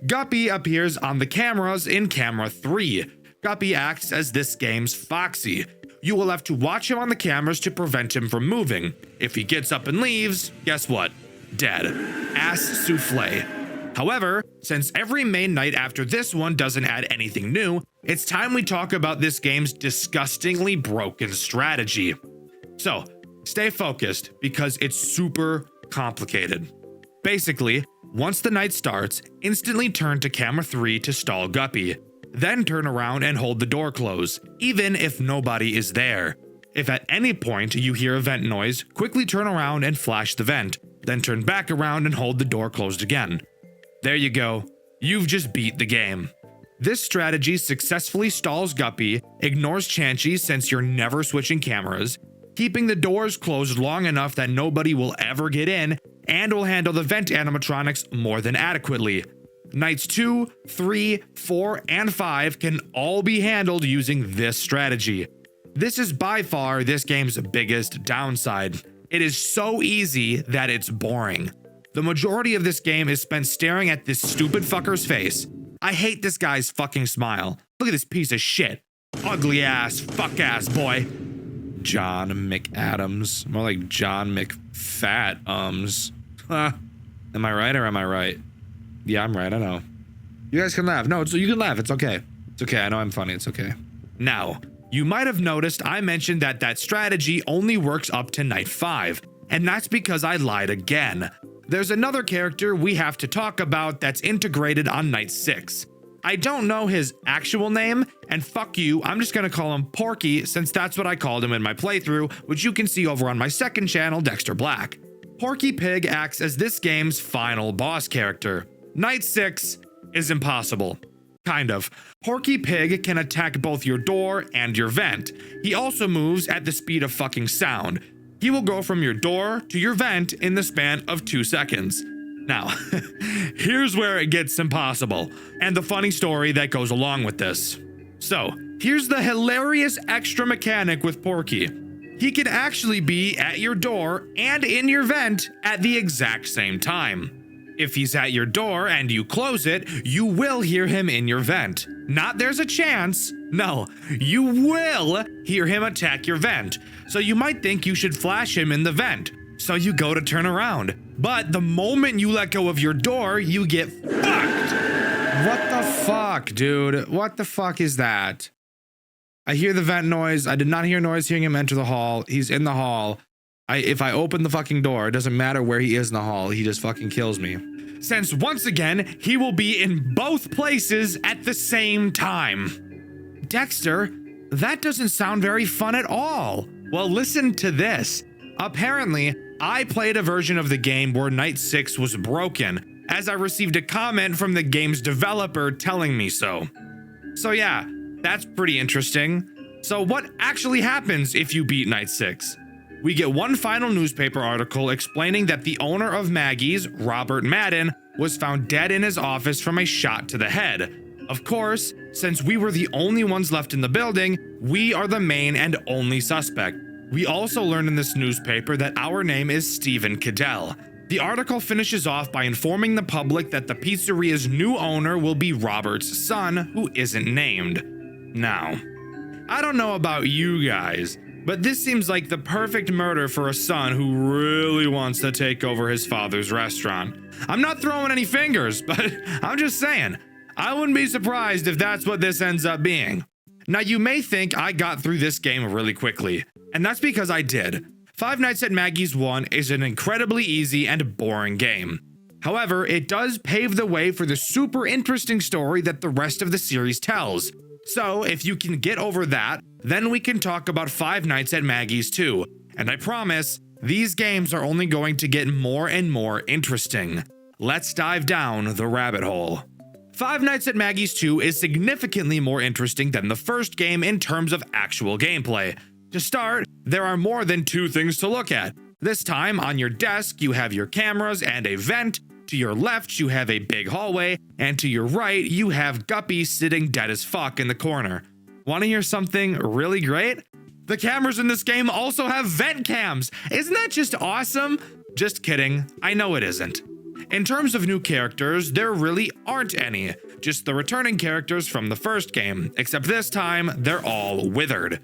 Guppy appears on the cameras in Camera 3. Guppy acts as this game's Foxy. You will have to watch him on the cameras to prevent him from moving. If he gets up and leaves, guess what? Dead. Ass souffle. However, since every main night after this one doesn't add anything new, it's time we talk about this game's disgustingly broken strategy. So, stay focused because it's super complicated. Basically, once the night starts, instantly turn to camera 3 to stall Guppy. Then turn around and hold the door closed, even if nobody is there. If at any point you hear a vent noise, quickly turn around and flash the vent, then turn back around and hold the door closed again. There you go. You've just beat the game. This strategy successfully stalls Guppy, ignores Chanchy since you're never switching cameras, keeping the doors closed long enough that nobody will ever get in, and will handle the vent animatronics more than adequately. Nights 2, 3, 4, and 5 can all be handled using this strategy. This is by far this game's biggest downside. It is so easy that it's boring. The majority of this game is spent staring at this stupid fucker's face. I hate this guy's fucking smile. Look at this piece of shit. Ugly ass, fuck ass boy. John McAdams. More like John McFat-ums. Huh. Am I right or am I right? Yeah, I'm right, I know. You guys can laugh. No, you can laugh, it's okay. It's okay, I know I'm funny, it's okay. Now, you might have noticed I mentioned that strategy only works up to night 5, and that's because I lied again. There's another character we have to talk about that's integrated on night 6. I don't know his actual name, and fuck you, I'm just gonna call him Porky since that's what I called him in my playthrough, which you can see over on my second channel, Dxtr Black. Porky Pig acts as this game's final boss character. Night 6 is impossible. Kind of. Porky Pig can attack both your door and your vent. He also moves at the speed of fucking sound. He will go from your door to your vent in the span of 2 seconds. Now, here's where it gets impossible, and the funny story that goes along with this. So, here's the hilarious extra mechanic with Porky. He can actually be at your door and in your vent at the exact same time. If he's at your door and you close it, you will hear him in your vent. Not there's a chance. No, you will hear him attack your vent. So you might think you should flash him in the vent. So you go to turn around. But the moment you let go of your door, you get fucked. What the fuck, dude? What the fuck is that? I hear the vent noise. I did not hear noise hearing him enter the hall. He's in the hall. If I open the fucking door, it doesn't matter where he is in the hall, he just fucking kills me. Since once again, he will be in both places at the same time. Dxtr, that doesn't sound very fun at all. Well, listen to this. Apparently, I played a version of the game where Night 6 was broken, as I received a comment from the game's developer telling me so. So yeah, that's pretty interesting. So what actually happens if you beat Night 6? We get one final newspaper article explaining that the owner of Maggie's, Robert Madden, was found dead in his office from a shot to the head. Of course, since we were the only ones left in the building, we are the main and only suspect. We also learn in this newspaper that our name is Stephen Cadell. The article finishes off by informing the public that the pizzeria's new owner will be Robert's son, who isn't named. Now, I don't know about you guys, but this seems like the perfect murder for a son who really wants to take over his father's restaurant. I'm not throwing any fingers, but I'm just saying, I wouldn't be surprised if that's what this ends up being. Now, you may think I got through this game really quickly, and that's because I did. Five Nights at Maggie's 1 is an incredibly easy and boring game. However, it does pave the way for the super interesting story that the rest of the series tells. So, if you can get over that, then we can talk about Five Nights at Maggie's 2. And I promise, these games are only going to get more and more interesting. Let's dive down the rabbit hole. Five Nights at Maggie's 2 is significantly more interesting than the first game in terms of actual gameplay. To start, there are more than 2 things to look at. This time, on your desk, you have your cameras and a vent. To your left, you have a big hallway, and to your right, you have Guppy sitting dead as fuck in the corner. Want to hear something really great? The cameras in this game also have vent cams. Isn't that just awesome? Just kidding. I know it isn't. In terms of new characters, there really aren't any. Just the returning characters from the first game, except this time, they're all withered.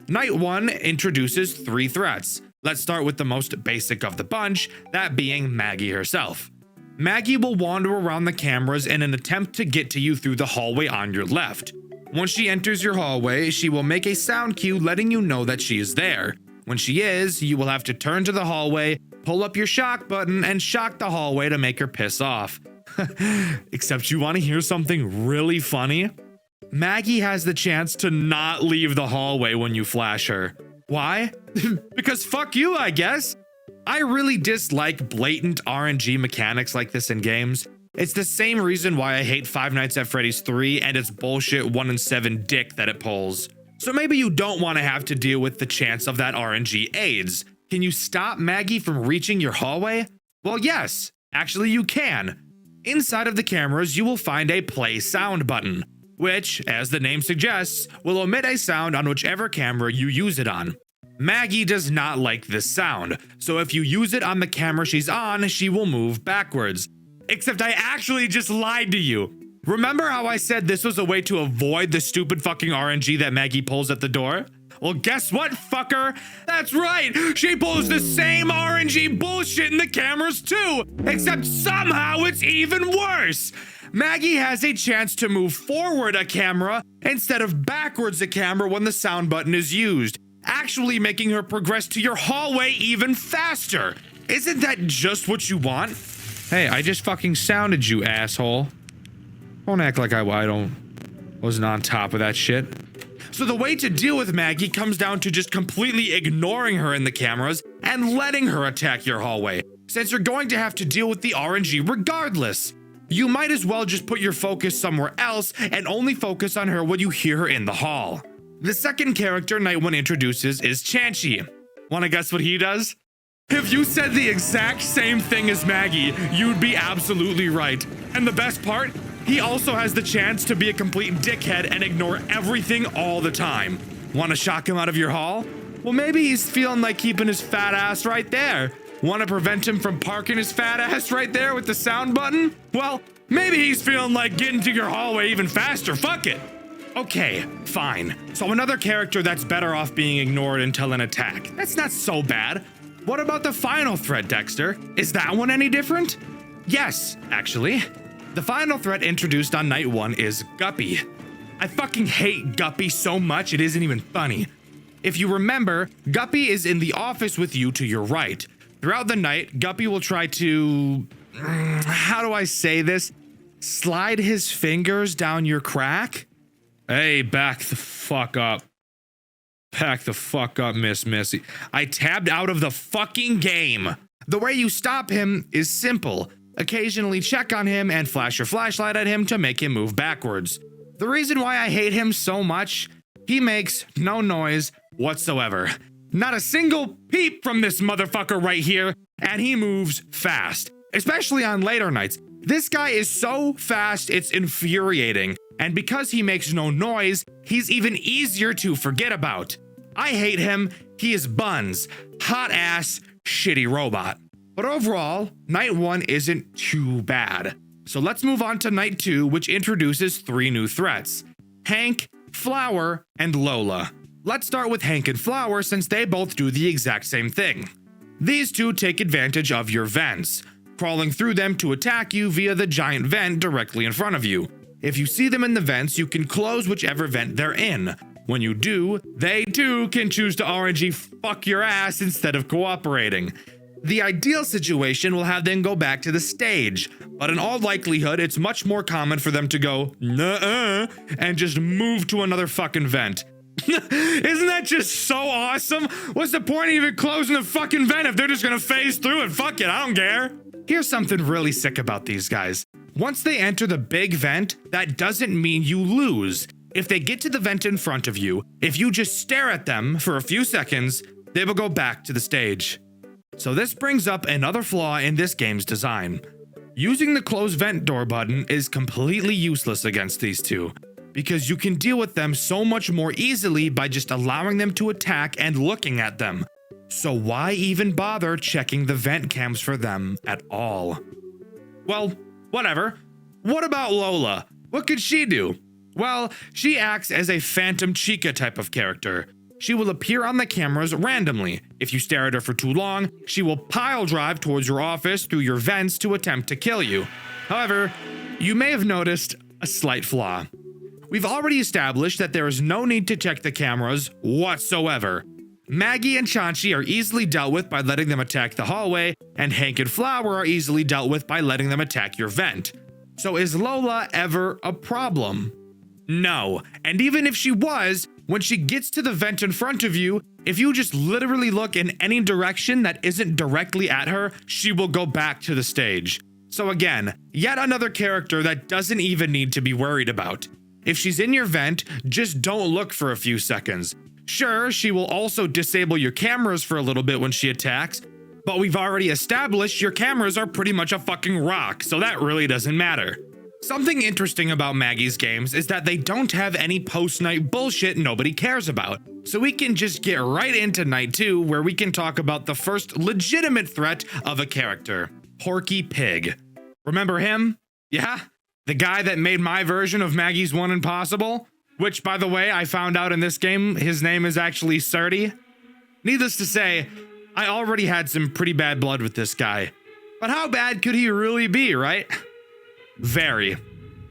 Night 1 introduces 3 threats. Let's start with the most basic of the bunch, that being Maggie herself. Maggie will wander around the cameras in an attempt to get to you through the hallway on your left. Once she enters your hallway, she will make a sound cue letting you know that she is there. When she is, you will have to turn to the hallway, pull up your shock button, and shock the hallway to make her piss off. Except you want to hear something really funny? Maggie has the chance to not leave the hallway when you flash her. Why? Because fuck you, I guess. I really dislike blatant RNG mechanics like this in games. It's the same reason why I hate Five Nights at Freddy's 3 and its bullshit 1 in 7 dick that it pulls. So maybe you don't want to have to deal with the chance of that RNG AIDS. Can you stop Maggie from reaching your hallway? Well, yes, actually you can. Inside of the cameras, you will find a play sound button, which, as the name suggests, will emit a sound on whichever camera you use it on. Maggie does not like this sound, so if you use it on the camera she's on, she will move backwards. Except I actually just lied to you. Remember how I said this was a way to avoid the stupid fucking RNG that Maggie pulls at the door? Well, guess what, fucker? That's right, she pulls the same RNG bullshit in the cameras too, except somehow it's even worse. Maggie has a chance to move forward a camera instead of backwards a camera when the sound button is used, actually making her progress to your hallway even faster. Isn't that just what you want? Hey, I just fucking sounded you, asshole. Don't act like I wasn't on top of that shit. So the way to deal with Maggie comes down to just completely ignoring her in the cameras and letting her attack your hallway, since you're going to have to deal with the RNG regardless. You might as well just put your focus somewhere else and only focus on her when you hear her in the hall. The second character Night 1 introduces is Chanchy. Wanna guess what he does? If you said the exact same thing as Maggie, you'd be absolutely right. And the best part? He also has the chance to be a complete dickhead and ignore everything all the time. Wanna shock him out of your hall? Well, maybe he's feeling like keeping his fat ass right there. Wanna prevent him from parking his fat ass right there with the sound button? Well, maybe he's feeling like getting to your hallway even faster. Fuck it. Okay, fine. So another character that's better off being ignored until an attack. That's not so bad. What about the final threat, Dxtr? Is that one any different? Yes, actually. The final threat introduced on Night 1 is Guppy. I fucking hate Guppy so much it isn't even funny. If you remember, Guppy is in the office with you to your right. Throughout the night, Guppy will try to... how do I say this? Slide his fingers down your crack? Hey, back the fuck up. Back the fuck up, Miss Missy. I tabbed out of the fucking game. The way you stop him is simple. Occasionally check on him and flash your flashlight at him to make him move backwards. The reason why I hate him so much, he makes no noise whatsoever. Not a single peep from this motherfucker right here, and he moves fast, especially on later nights. This guy is so fast, it's infuriating. And because he makes no noise, he's even easier to forget about. I hate him. He is buns. Hot ass, shitty robot. But overall, Night 1 isn't too bad. So let's move on to Night 2, which introduces 3 new threats: Hank, Flower, and Lola. Let's start with Hank and Flower since they both do the exact same thing. These two take advantage of your vents, crawling through them to attack you via the giant vent directly in front of you. If you see them in the vents, you can close whichever vent they're in. When you do, they too can choose to RNG fuck your ass instead of cooperating. The ideal situation will have them go back to the stage, but in all likelihood, it's much more common for them to go, nuh-uh, and just move to another fucking vent. Isn't that just so awesome? What's the point of even closing the fucking vent if they're just gonna phase through it? Fuck it, I don't care. Here's something really sick about these guys. Once they enter the big vent, that doesn't mean you lose. If they get to the vent in front of you, if you just stare at them for a few seconds, they will go back to the stage. So this brings up another flaw in this game's design. Using the close vent door button is completely useless against these two. because you can deal with them so much more easily by just allowing them to attack and looking at them. So why even bother checking the vent cams for them at all? Well, whatever. What about Lola? What could she do? Well, she acts as a Phantom Chica type of character. She will appear on the cameras randomly. If you stare at her for too long, she will pile drive towards your office through your vents to attempt to kill you. However, you may have noticed a slight flaw. We've already established that there is no need to check the cameras whatsoever. Maggie and Chansey are easily dealt with by letting them attack the hallway, and Hank and Flower are easily dealt with by letting them attack your vent. So is Lola ever a problem? No, and even if she was, when she gets to the vent in front of you, if you just literally look in any direction that isn't directly at her, she will go back to the stage. So again, yet another character that doesn't even need to be worried about. If she's in your vent, just don't look for a few seconds. Sure, she will also disable your cameras for a little bit when she attacks, but we've already established your cameras are pretty much a fucking rock, so that really doesn't matter. Something interesting about Maggie's games is that they don't have any post-night bullshit nobody cares about. So we can just get right into night 2, where we can talk about the first legitimate threat of a character, Porky Pig. Remember him? Yeah? The guy that made my version of Maggie's One Impossible? Which, by the way, I found out in this game, his name is actually Surdy. Needless to say, I already had some pretty bad blood with this guy. But how bad could he really be, right? Very.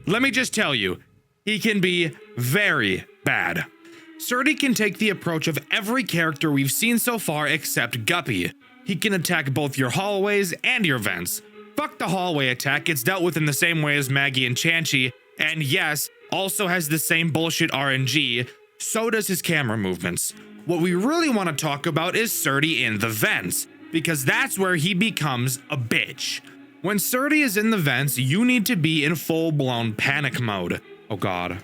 Let me just tell you, he can be very bad. Surdy can take the approach of every character we've seen so far except Guppy. He can attack both your hallways and your vents. Fuck the hallway attack, it's dealt with in the same way as Maggie and Chansey, and yes, also has the same bullshit RNG, so does his camera movements. What we really want to talk about is Surdy in the vents, because that's where he becomes a bitch. When Surdy is in the vents, you need to be in full-blown panic mode. Oh god.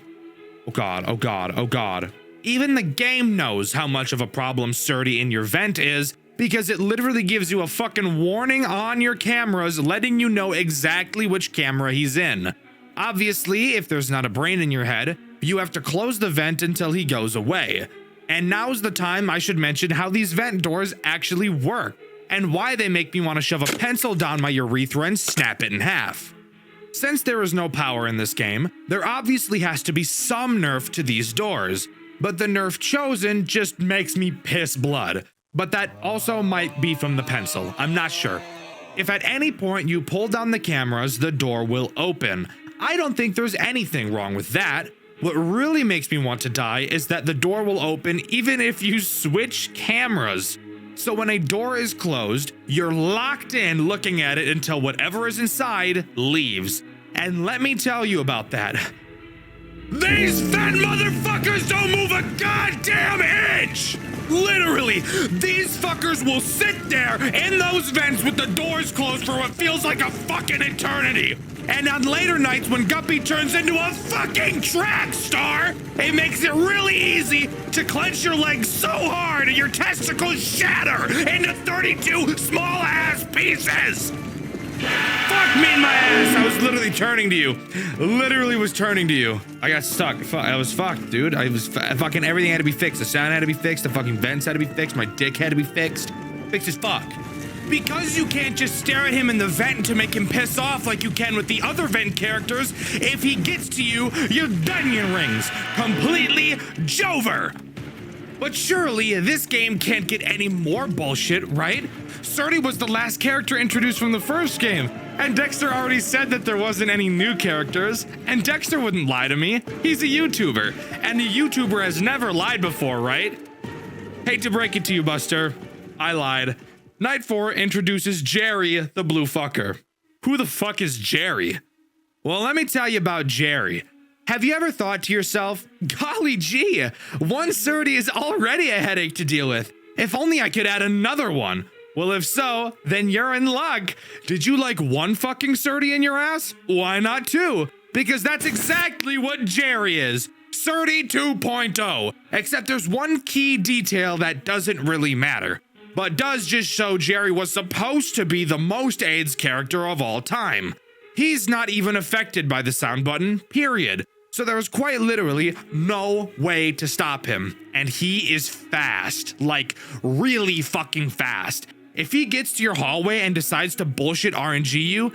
Oh god, oh god, oh god. Even the game knows how much of a problem Surdy in your vent is, because it literally gives you a fucking warning on your cameras letting you know exactly which camera he's in. Obviously, if there's not a brain in your head, you have to close the vent until he goes away. And now's the time I should mention how these vent doors actually work, and why they make me want to shove a pencil down my urethra and snap it in half. Since there is no power in this game, there obviously has to be some nerf to these doors, but the nerf chosen just makes me piss blood. But that also might be from the pencil, I'm not sure. If at any point you pull down the cameras, the door will open. I don't think there's anything wrong with that. What really makes me want to die is that the door will open even if you switch cameras. So when a door is closed, you're locked in looking at it until whatever is inside leaves. And let me tell you about that. These fat motherfuckers don't move a goddamn inch! Literally, these fuckers will sit there in those vents with the doors closed for what feels like a fucking eternity. And on later nights when Guppy turns into a fucking track star, it makes it really easy to clench your legs so hard and your testicles shatter into 32 small ass pieces. Fuck me in my ass. I was literally turning to you. Literally was turning to you. I got stuck. I was fucked, dude. I was fucking everything had to be fixed. The sound had to be fixed. The fucking vents had to be fixed. My dick had to be fixed. Fixed as fuck. Because you can't just stare at him in the vent to make him piss off like you can with the other vent characters, if he gets to you, your onion rings. Completely Jover. But surely this game can't get any more bullshit, right? Surdy was the last character introduced from the first game, and Dxtr already said that there wasn't any new characters, and Dxtr wouldn't lie to me. He's a YouTuber, and a YouTuber has never lied before, right? Hate to break it to you, Buster. I lied. Night 4 introduces Jerry, the blue fucker. Who the fuck is Jerry? Well, let me tell you about Jerry. Have you ever thought to yourself, golly gee, one Surdy is already a headache to deal with. If only I could add another one. Well, if so, then you're in luck. Did you like one fucking Surdy in your ass? Why not two? Because that's exactly what Jerry is. Surdy 2.0. Except there's one key detail that doesn't really matter, but does just show Jerry was supposed to be the most AIDS character of all time. He's not even affected by the sound button, period. So there was quite literally no way to stop him. And he is fast, like really fucking fast. If he gets to your hallway and decides to bullshit RNG you,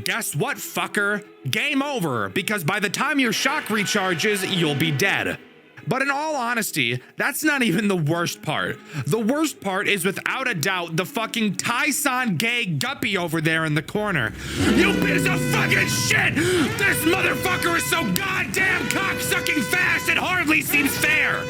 guess what, fucker? Game over, because by the time your shock recharges, you'll be dead. But in all honesty, that's not even the worst part. The worst part is without a doubt the fucking Tyson gay guppy over there in the corner. You piece of fucking shit! This motherfucker is so goddamn cocksucking fast it hardly seems fair!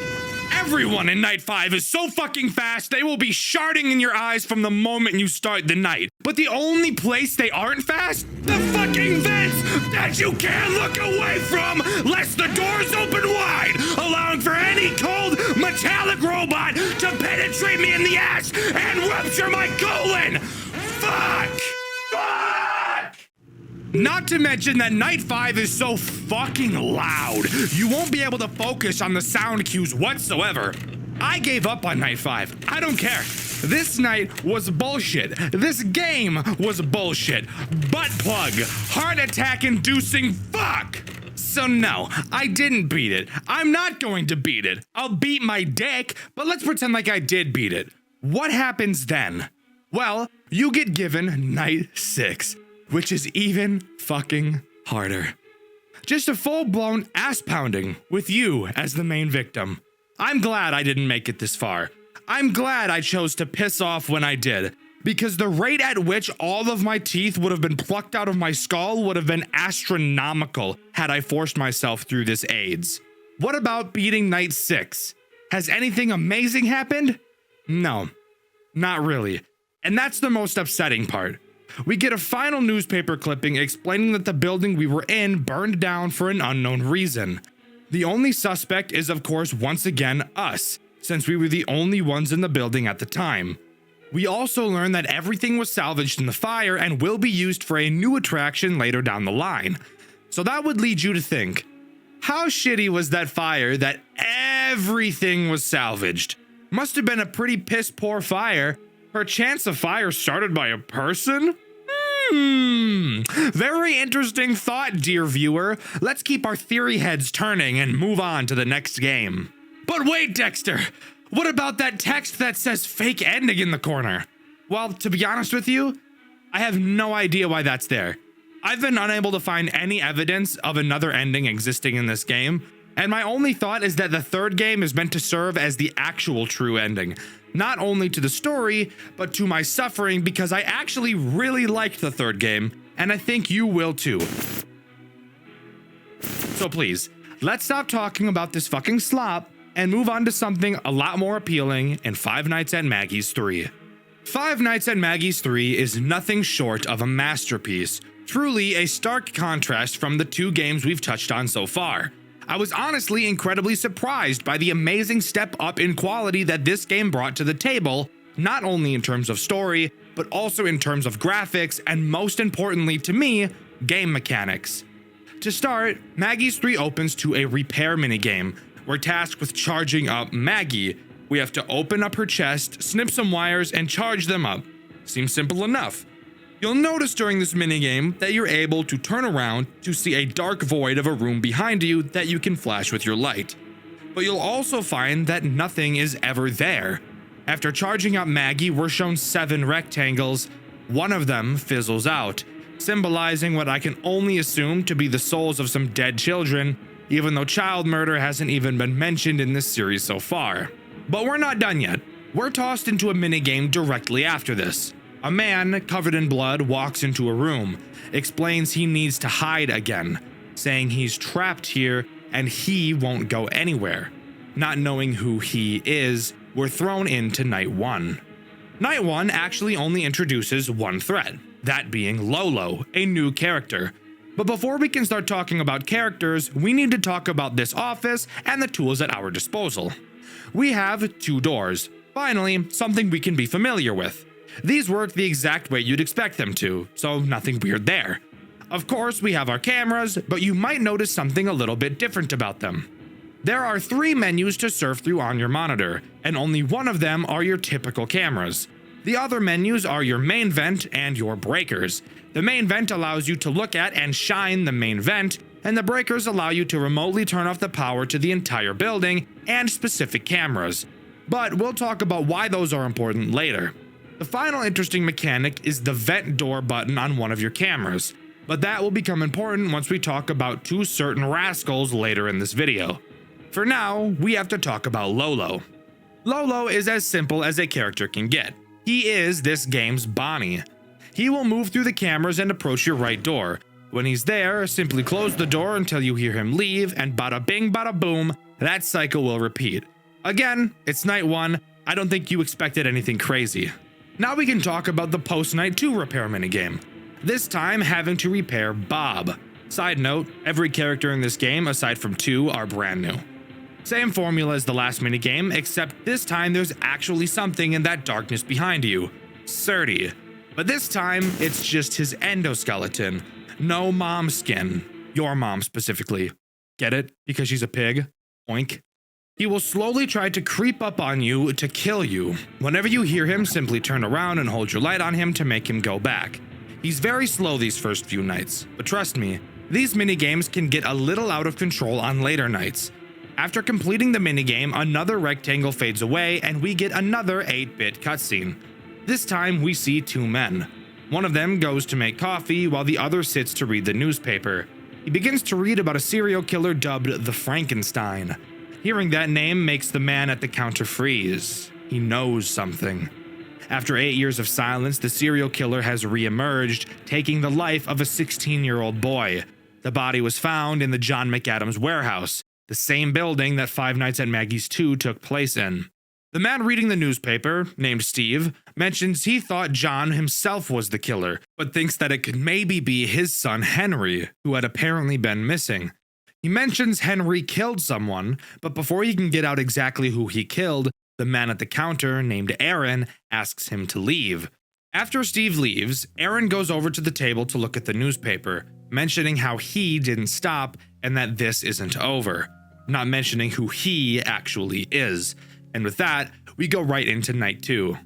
Everyone in Night 5 is so fucking fast they will be sharding in your eyes from the moment you start the night. But the only place they aren't fast? The fucking vents that you can't look away from lest the doors open wide, allowing for any cold metallic robot to penetrate me in the ass and rupture my colon! Fuck! Fuck! Not to mention that Night 5 is so fucking loud, you won't be able to focus on the sound cues whatsoever. I gave up on Night 5. I don't care. This night was bullshit. This game was bullshit. Butt plug. Heart attack inducing fuck. So no, I didn't beat it. I'm not going to beat it. I'll beat my dick, but let's pretend like I did beat it. What happens then? Well, you get given Night 6. Which is even fucking harder. Just a full-blown ass pounding with you as the main victim. I'm glad I didn't make it this far. I'm glad I chose to piss off when I did, because the rate at which all of my teeth would have been plucked out of my skull would have been astronomical had I forced myself through this AIDS. What about beating Night 6? Has anything amazing happened? No, not really. And that's the most upsetting part. We get a final newspaper clipping explaining that the building we were in burned down for an unknown reason. The only suspect is, of course, once again us, since we were the only ones in the building at the time. We also learn that everything was salvaged in the fire and will be used for a new attraction later down the line. So that would lead you to think, how shitty was that fire that everything was salvaged? Must have been a pretty piss poor fire. Perchance a fire started by a person? Very interesting thought, dear viewer. Let's keep our theory heads turning and move on to the next game. But wait, Dxtr, what about that text that says fake ending in the corner? Well, to be honest with you, I have no idea why that's there. I've been unable to find any evidence of another ending existing in this game, and my only thought is that the third game is meant to serve as the actual true ending. Not only to the story, but to my suffering, because I actually really liked the third game, and I think you will too. So please, let's stop talking about this fucking slop and move on to something a lot more appealing in Five Nights at Maggie's 3. Five Nights at Maggie's 3 is nothing short of a masterpiece, truly a stark contrast from the two games we've touched on so far. I was honestly incredibly surprised by the amazing step up in quality that this game brought to the table, not only in terms of story, but also in terms of graphics and most importantly to me, game mechanics. To start, Maggie's 3 opens to a repair minigame. We're tasked with charging up Maggie. We have to open up her chest, snip some wires, and charge them up. Seems simple enough. You'll notice during this minigame that you're able to turn around to see a dark void of a room behind you that you can flash with your light. But you'll also find that nothing is ever there. After charging up Maggie, we're shown 7 rectangles. One of them fizzles out, symbolizing what I can only assume to be the souls of some dead children, even though child murder hasn't even been mentioned in this series so far. But we're not done yet. We're tossed into a minigame directly after this. A man covered in blood walks into a room, explains he needs to hide again, saying he's trapped here and he won't go anywhere. Not knowing who he is, we're thrown into Night 1. Night 1 actually only introduces one threat, that being Lolo, a new character. But before we can start talking about characters, we need to talk about this office and the tools at our disposal. We have 2 doors, finally something we can be familiar with. These work the exact way you'd expect them to, so nothing weird there. Of course, we have our cameras, but you might notice something a little bit different about them. There are 3 menus to surf through on your monitor, and only one of them are your typical cameras. The other menus are your main vent and your breakers. The main vent allows you to look at and shine the main vent, and the breakers allow you to remotely turn off the power to the entire building and specific cameras. But we'll talk about why those are important later. The final interesting mechanic is the vent door button on one of your cameras, but that will become important once we talk about two certain rascals later in this video. For now, we have to talk about Lolo. Lolo is as simple as a character can get. He is this game's Bonnie. He will move through the cameras and approach your right door. When he's there, simply close the door until you hear him leave, and bada bing bada boom, that cycle will repeat. Again, it's night 1, I don't think you expected anything crazy. Now we can talk about the post-night 2 repair minigame. This time having to repair Bob. Side note, every character in this game aside from 2 are brand new. Same formula as the last minigame, except this time there's actually something in that darkness behind you. Surdy. But this time, it's just his endoskeleton. No mom skin. Your mom specifically. Get it? Because she's a pig? Oink. He will slowly try to creep up on you to kill you. Whenever you hear him, simply turn around and hold your light on him to make him go back. He's very slow these first few nights, but trust me, these minigames can get a little out of control on later nights. After completing the minigame, another rectangle fades away and we get another 8-bit cutscene. This time we see 2 men. One of them goes to make coffee while the other sits to read the newspaper. He begins to read about a serial killer dubbed the Frankenstein. Hearing that name makes the man at the counter freeze. He knows something. After 8 years of silence, the serial killer has re-emerged, taking the life of a 16-year-old boy. The body was found in the John McAdams warehouse, the same building that Five Nights at Maggie's 2 took place in. The man reading the newspaper, named Steve, mentions he thought John himself was the killer, but thinks that it could maybe be his son Henry, who had apparently been missing. He mentions Henry killed someone, but before he can get out exactly who he killed, the man at the counter, named Aaron, asks him to leave. After Steve leaves, Aaron goes over to the table to look at the newspaper, mentioning how he didn't stop and that this isn't over, not mentioning who he actually is. And with that, we go right into Night 2.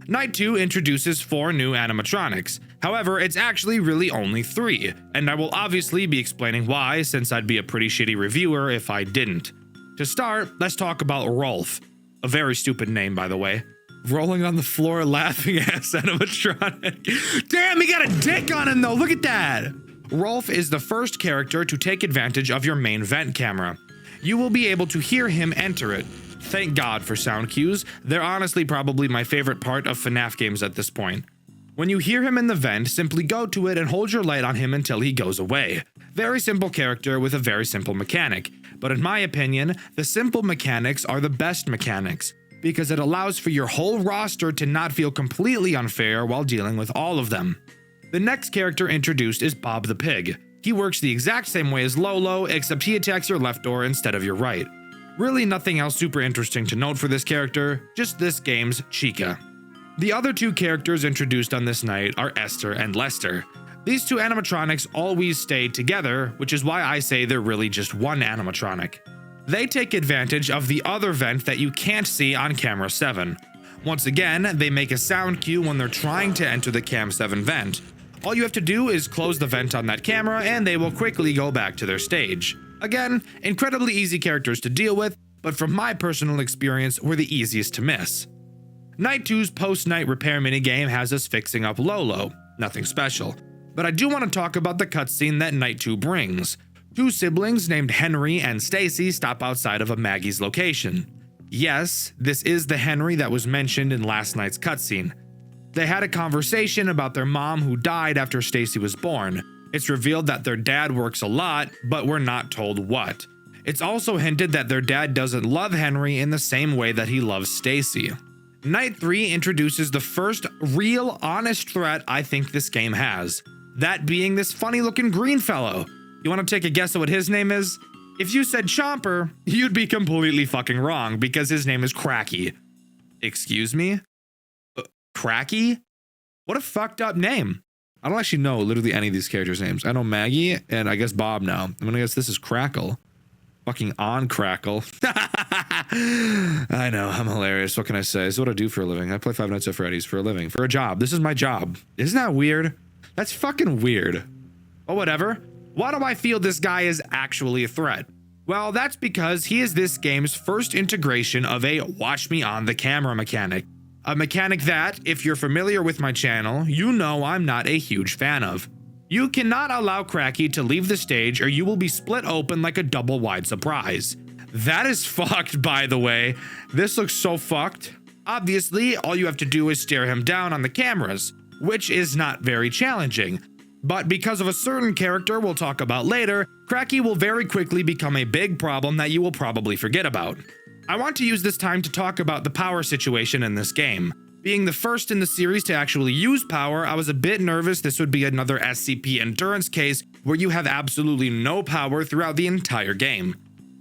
Night 2 introduces 4 new animatronics. However, it's actually really only 3, and I will obviously be explaining why, since I'd be a pretty shitty reviewer if I didn't. To start, let's talk about Rolf. A very stupid name, by the way. Rolling on the floor laughing ass animatronic. Damn, he got a dick on him though, look at that! Rolf is the first character to take advantage of your main vent camera. You will be able to hear him enter it. Thank God for sound cues, they're honestly probably my favorite part of FNAF games at this point. When you hear him in the vent, simply go to it and hold your light on him until he goes away. Very simple character with a very simple mechanic, but in my opinion, the simple mechanics are the best mechanics, because it allows for your whole roster to not feel completely unfair while dealing with all of them. The next character introduced is Bob the Pig. He works the exact same way as Lolo, except he attacks your left door instead of your right. Really nothing else super interesting to note for this character, just this game's Chica. The other 2 characters introduced on this night are Esther and Lester. These 2 animatronics always stay together, which is why I say they're really just one animatronic. They take advantage of the other vent that you can't see on camera 7. Once again, they make a sound cue when they're trying to enter the cam 7 vent. All you have to do is close the vent on that camera and they will quickly go back to their stage. Again, incredibly easy characters to deal with, but from my personal experience, were the easiest to miss. Night 2's post-night repair minigame has us fixing up Lolo. Nothing special. But I do want to talk about the cutscene that Night 2 brings. 2 siblings named Henry and Stacy stop outside of a Maggie's location. Yes, this is the Henry that was mentioned in last night's cutscene. They had a conversation about their mom who died after Stacy was born. It's revealed that their dad works a lot, but we're not told what. It's also hinted that their dad doesn't love Henry in the same way that he loves Stacy. Night 3 introduces the first real, honest threat I think this game has. That being this funny-looking green fellow. You want to take a guess at what his name is? If you said Chomper, you'd be completely fucking wrong because his name is Cracky. Excuse me? Cracky? What a fucked up name. I don't actually know literally any of these characters' names. I know Maggie and I guess Bob now. I'm gonna guess this is Crackle. Fucking on Crackle. I know, I'm hilarious. What can I say? This is what I do for a living. I play Five Nights at Freddy's for a living. For a job. This is my job. Isn't that weird? That's fucking weird. Oh, whatever. Why do I feel this guy is actually a threat? Well, that's because he is this game's first integration of a watch me on the camera mechanic. A mechanic that, if you're familiar with my channel, you know I'm not a huge fan of. You cannot allow Cracky to leave the stage or you will be split open like a double wide surprise. That is fucked, by the way. This looks so fucked. Obviously, all you have to do is stare him down on the cameras, which is not very challenging. But because of a certain character we'll talk about later, Cracky will very quickly become a big problem that you will probably forget about. I want to use this time to talk about the power situation in this game. Being the first in the series to actually use power, I was a bit nervous this would be another SCP endurance case where you have absolutely no power throughout the entire game.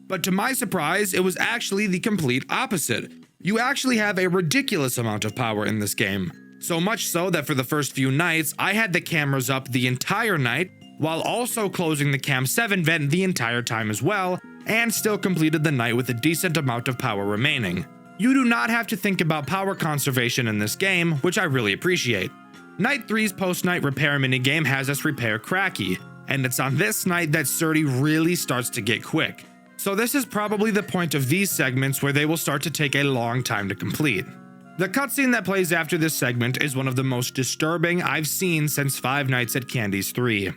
But to my surprise, it was actually the complete opposite. You actually have a ridiculous amount of power in this game. So much so that for the first few nights, I had the cameras up the entire night, while also closing the Cam 7 vent the entire time as well, and still completed the night with a decent amount of power remaining. You do not have to think about power conservation in this game, which I really appreciate. Night 3's post-night repair minigame has us repair Cracky, and it's on this night that Surdy really starts to get quick. So this is probably the point of these segments where they will start to take a long time to complete. The cutscene that plays after this segment is one of the most disturbing I've seen since Five Nights at Candy's 3.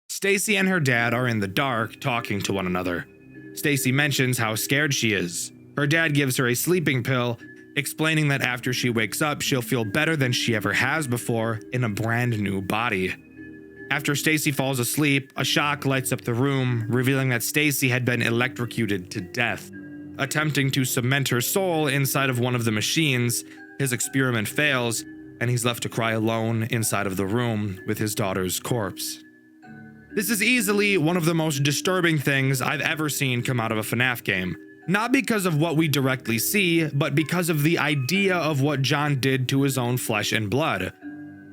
Stacy and her dad are in the dark talking to one another. Stacy mentions how scared she is. Her dad gives her a sleeping pill, explaining that after she wakes up, she'll feel better than she ever has before in a brand new body. After Stacy falls asleep, a shock lights up the room, revealing that Stacy had been electrocuted to death. Attempting to cement her soul inside of one of the machines, his experiment fails, and he's left to cry alone inside of the room with his daughter's corpse. This is easily one of the most disturbing things I've ever seen come out of a FNAF game. Not because of what we directly see, but because of the idea of what John did to his own flesh and blood.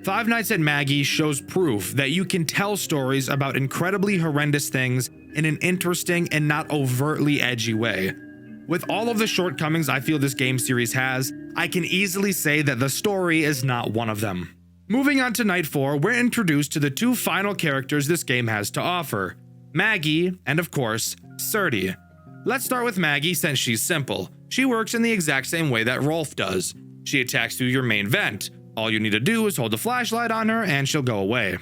Five Nights at Maggie shows proof that you can tell stories about incredibly horrendous things in an interesting and not overtly edgy way. With all of the shortcomings I feel this game series has, I can easily say that the story is not one of them. Moving on to Night 4, we're introduced to the two final characters this game has to offer, Maggie and of course, Surdy. Let's start with Maggie since she's simple. She works in the exact same way that Rolf does. She attacks through your main vent. All you need to do is hold the flashlight on her and she'll go away.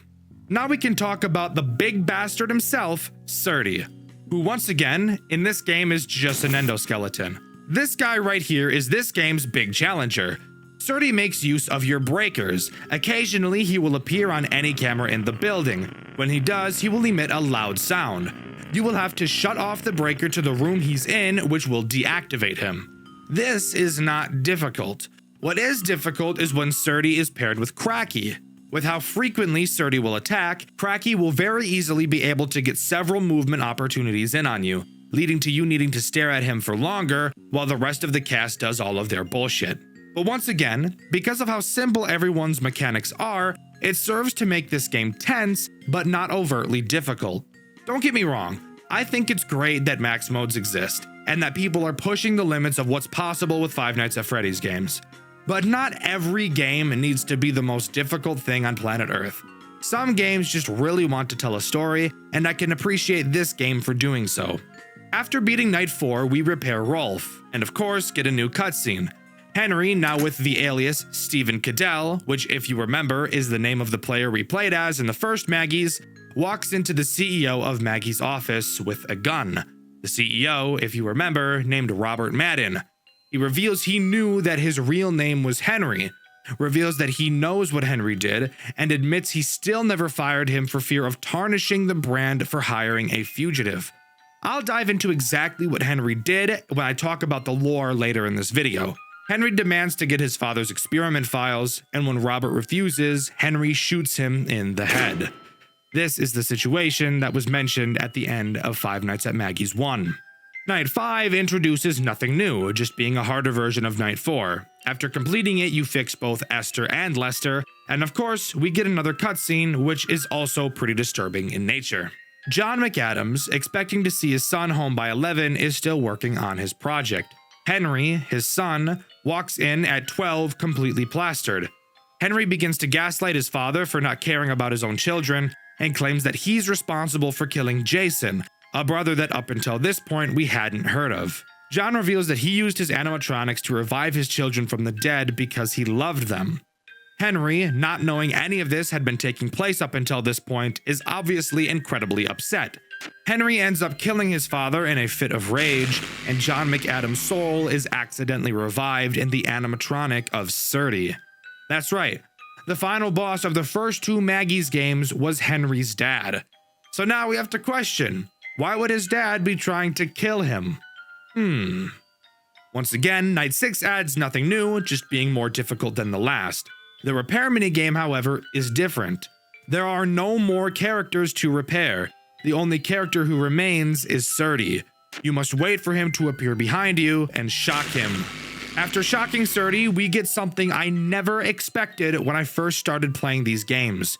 Now we can talk about the big bastard himself, Surdy, who once again, in this game is just an endoskeleton. This guy right here is this game's big challenger. Surdy makes use of your breakers. Occasionally, he will appear on any camera in the building. When he does, he will emit a loud sound. You will have to shut off the breaker to the room he's in, which will deactivate him. This is not difficult. What is difficult is when Surdy is paired with Cracky. With how frequently Surdy will attack, Cracky will very easily be able to get several movement opportunities in on you, leading to you needing to stare at him for longer while the rest of the cast does all of their bullshit. But once again, because of how simple everyone's mechanics are, it serves to make this game tense, but not overtly difficult. Don't get me wrong, I think it's great that max modes exist, and that people are pushing the limits of what's possible with Five Nights at Freddy's games. But not every game needs to be the most difficult thing on planet Earth. Some games just really want to tell a story, and I can appreciate this game for doing so. After beating Night 4, we repair Rolf, and of course get a new cutscene. Henry, now with the alias Stephen Cadell, which if you remember is the name of the player we played as in the first Maggie's, walks into the CEO of Maggie's office with a gun. The CEO, if you remember, named Robert Madden. He reveals he knew that his real name was Henry, reveals that he knows what Henry did, and admits he still never fired him for fear of tarnishing the brand for hiring a fugitive. I'll dive into exactly what Henry did when I talk about the lore later in this video. Henry demands to get his father's experiment files, and when Robert refuses, Henry shoots him in the head. This is the situation that was mentioned at the end of Five Nights at Maggie's 1. Night 5 introduces nothing new, just being a harder version of Night 4. After completing it, you fix both Esther and Lester, and of course, we get another cutscene, which is also pretty disturbing in nature. John McAdams, expecting to see his son home by 11, is still working on his project. Henry, his son, walks in at 12 completely plastered. Henry begins to gaslight his father for not caring about his own children and claims that he's responsible for killing Jason, a brother that up until this point we hadn't heard of. John reveals that he used his animatronics to revive his children from the dead because he loved them. Henry, not knowing any of this had been taking place up until this point, is obviously incredibly upset. Henry ends up killing his father in a fit of rage, and John McAdams' soul is accidentally revived in the animatronic of Surdy. That's right, the final boss of the first two Maggie's games was Henry's dad. So now we have to question, why would his dad be trying to kill him? Once again, Night 6 adds nothing new, just being more difficult than the last. The repair minigame, however, is different. There are no more characters to repair. The only character who remains is Surdy. You must wait for him to appear behind you and shock him. After shocking Surdy, we get something I never expected when I first started playing these games.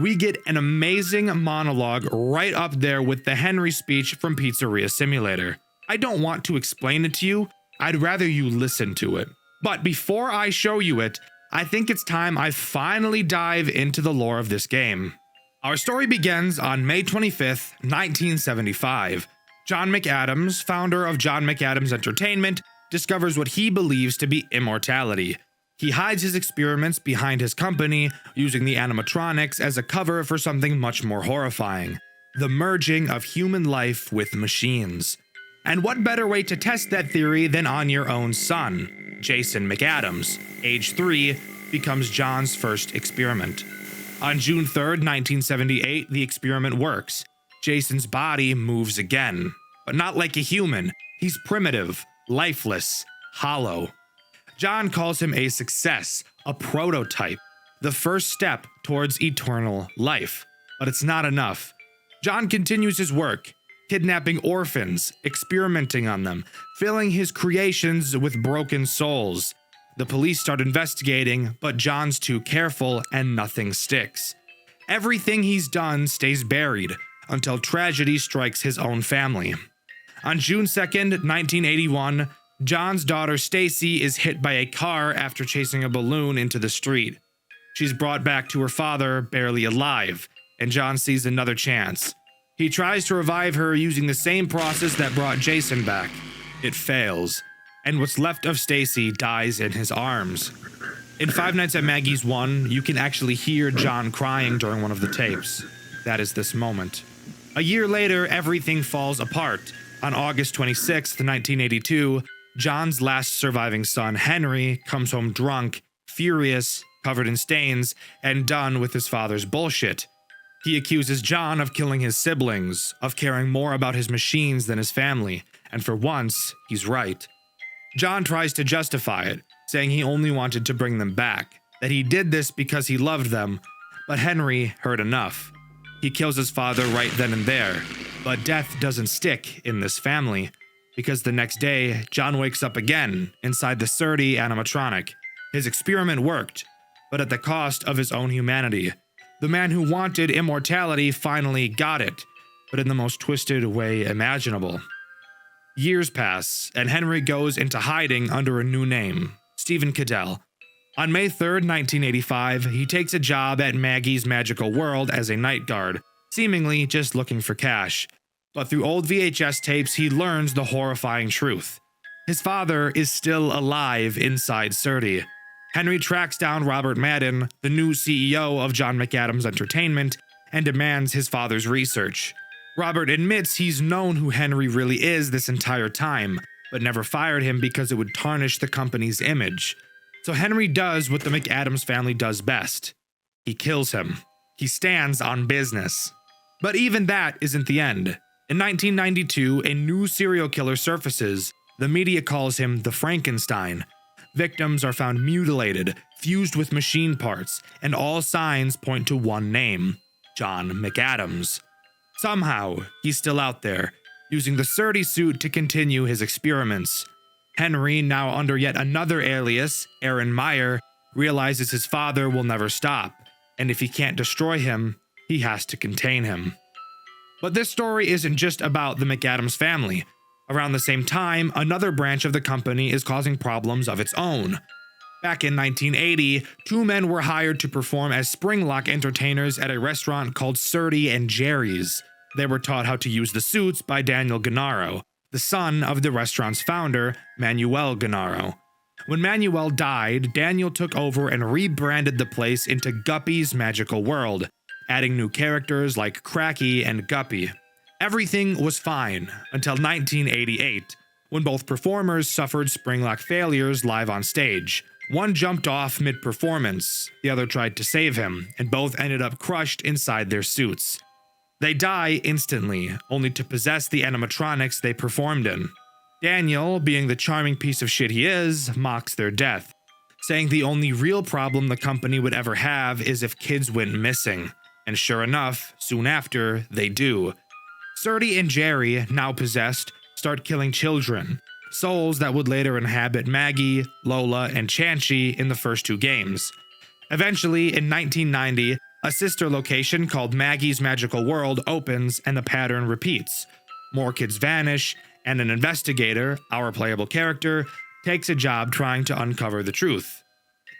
We get an amazing monologue right up there with the Henry speech from Pizzeria Simulator. I don't want to explain it to you, I'd rather you listen to it. But before I show you it, I think it's time I finally dive into the lore of this game. Our story begins on May 25th, 1975. John McAdams, founder of John McAdams Entertainment, discovers what he believes to be immortality. He hides his experiments behind his company, using the animatronics as a cover for something much more horrifying: the merging of human life with machines. And what better way to test that theory than on your own son? Jason McAdams, age 3, becomes John's first experiment. On June 3rd, 1978, the experiment works. Jason's body moves again, but not like a human. He's primitive, lifeless, hollow. John calls him a success, a prototype, the first step towards eternal life. But it's not enough. John continues his work, kidnapping orphans, experimenting on them, filling his creations with broken souls. The police start investigating, but John's too careful and nothing sticks. Everything he's done stays buried until tragedy strikes his own family. On June 2nd, 1981, John's daughter Stacy is hit by a car after chasing a balloon into the street. She's brought back to her father, barely alive, and John sees another chance. He tries to revive her using the same process that brought Jason back. It fails, and what's left of Stacy dies in his arms. In Five Nights at Maggie's 1, you can actually hear John crying during one of the tapes. That is this moment. A year later, everything falls apart. On August 26, 1982, John's last surviving son, Henry, comes home drunk, furious, covered in stains, and done with his father's bullshit. He accuses John of killing his siblings, of caring more about his machines than his family, and for once, he's right. John tries to justify it, saying he only wanted to bring them back, that he did this because he loved them, but Henry heard enough. He kills his father right then and there, but death doesn't stick in this family, because the next day, John wakes up again inside the Surdy animatronic. His experiment worked, but at the cost of his own humanity. The man who wanted immortality finally got it, but in the most twisted way imaginable. Years pass, and Henry goes into hiding under a new name, Stephen Cadell. On May 3rd, 1985, he takes a job at Maggie's Magical World as a night guard, seemingly just looking for cash. But through old VHS tapes, he learns the horrifying truth. His father is still alive inside Surdy. Henry tracks down Robert Madden, the new CEO of John McAdams Entertainment, and demands his father's research. Robert admits he's known who Henry really is this entire time, but never fired him because it would tarnish the company's image. So Henry does what the McAdams family does best. He kills him. He stands on business. But even that isn't the end. In 1992, a new serial killer surfaces. The media calls him the Frankenstein. Victims are found mutilated, fused with machine parts, and all signs point to one name: John McAdams. Somehow, he's still out there, using the Surdy suit to continue his experiments. Henry, now under yet another alias, Aaron Meyer, realizes his father will never stop, and if he can't destroy him, he has to contain him. But this story isn't just about the McAdams family. Around the same time, another branch of the company is causing problems of its own. Back in 1980, two men were hired to perform as Springlock entertainers at a restaurant called Surdy and Jerry's. They were taught how to use the suits by Daniel Gennaro, the son of the restaurant's founder, Manuel Gennaro. When Manuel died, Daniel took over and rebranded the place into Guppy's Magical World, adding new characters like Cracky and Guppy. Everything was fine until 1988, when both performers suffered Springlock failures live on stage. One jumped off mid-performance, the other tried to save him, and both ended up crushed inside their suits. They die instantly, only to possess the animatronics they performed in. Daniel, being the charming piece of shit he is, mocks their death, saying the only real problem the company would ever have is if kids went missing. And sure enough, soon after, they do. Surdy and Jerry, now possessed, start killing children, souls that would later inhabit Maggie, Lola, and Chanchy in the first two games. Eventually, in 1990, a sister location called Maggie's Magical World opens and the pattern repeats. More kids vanish, and an investigator, our playable character, takes a job trying to uncover the truth.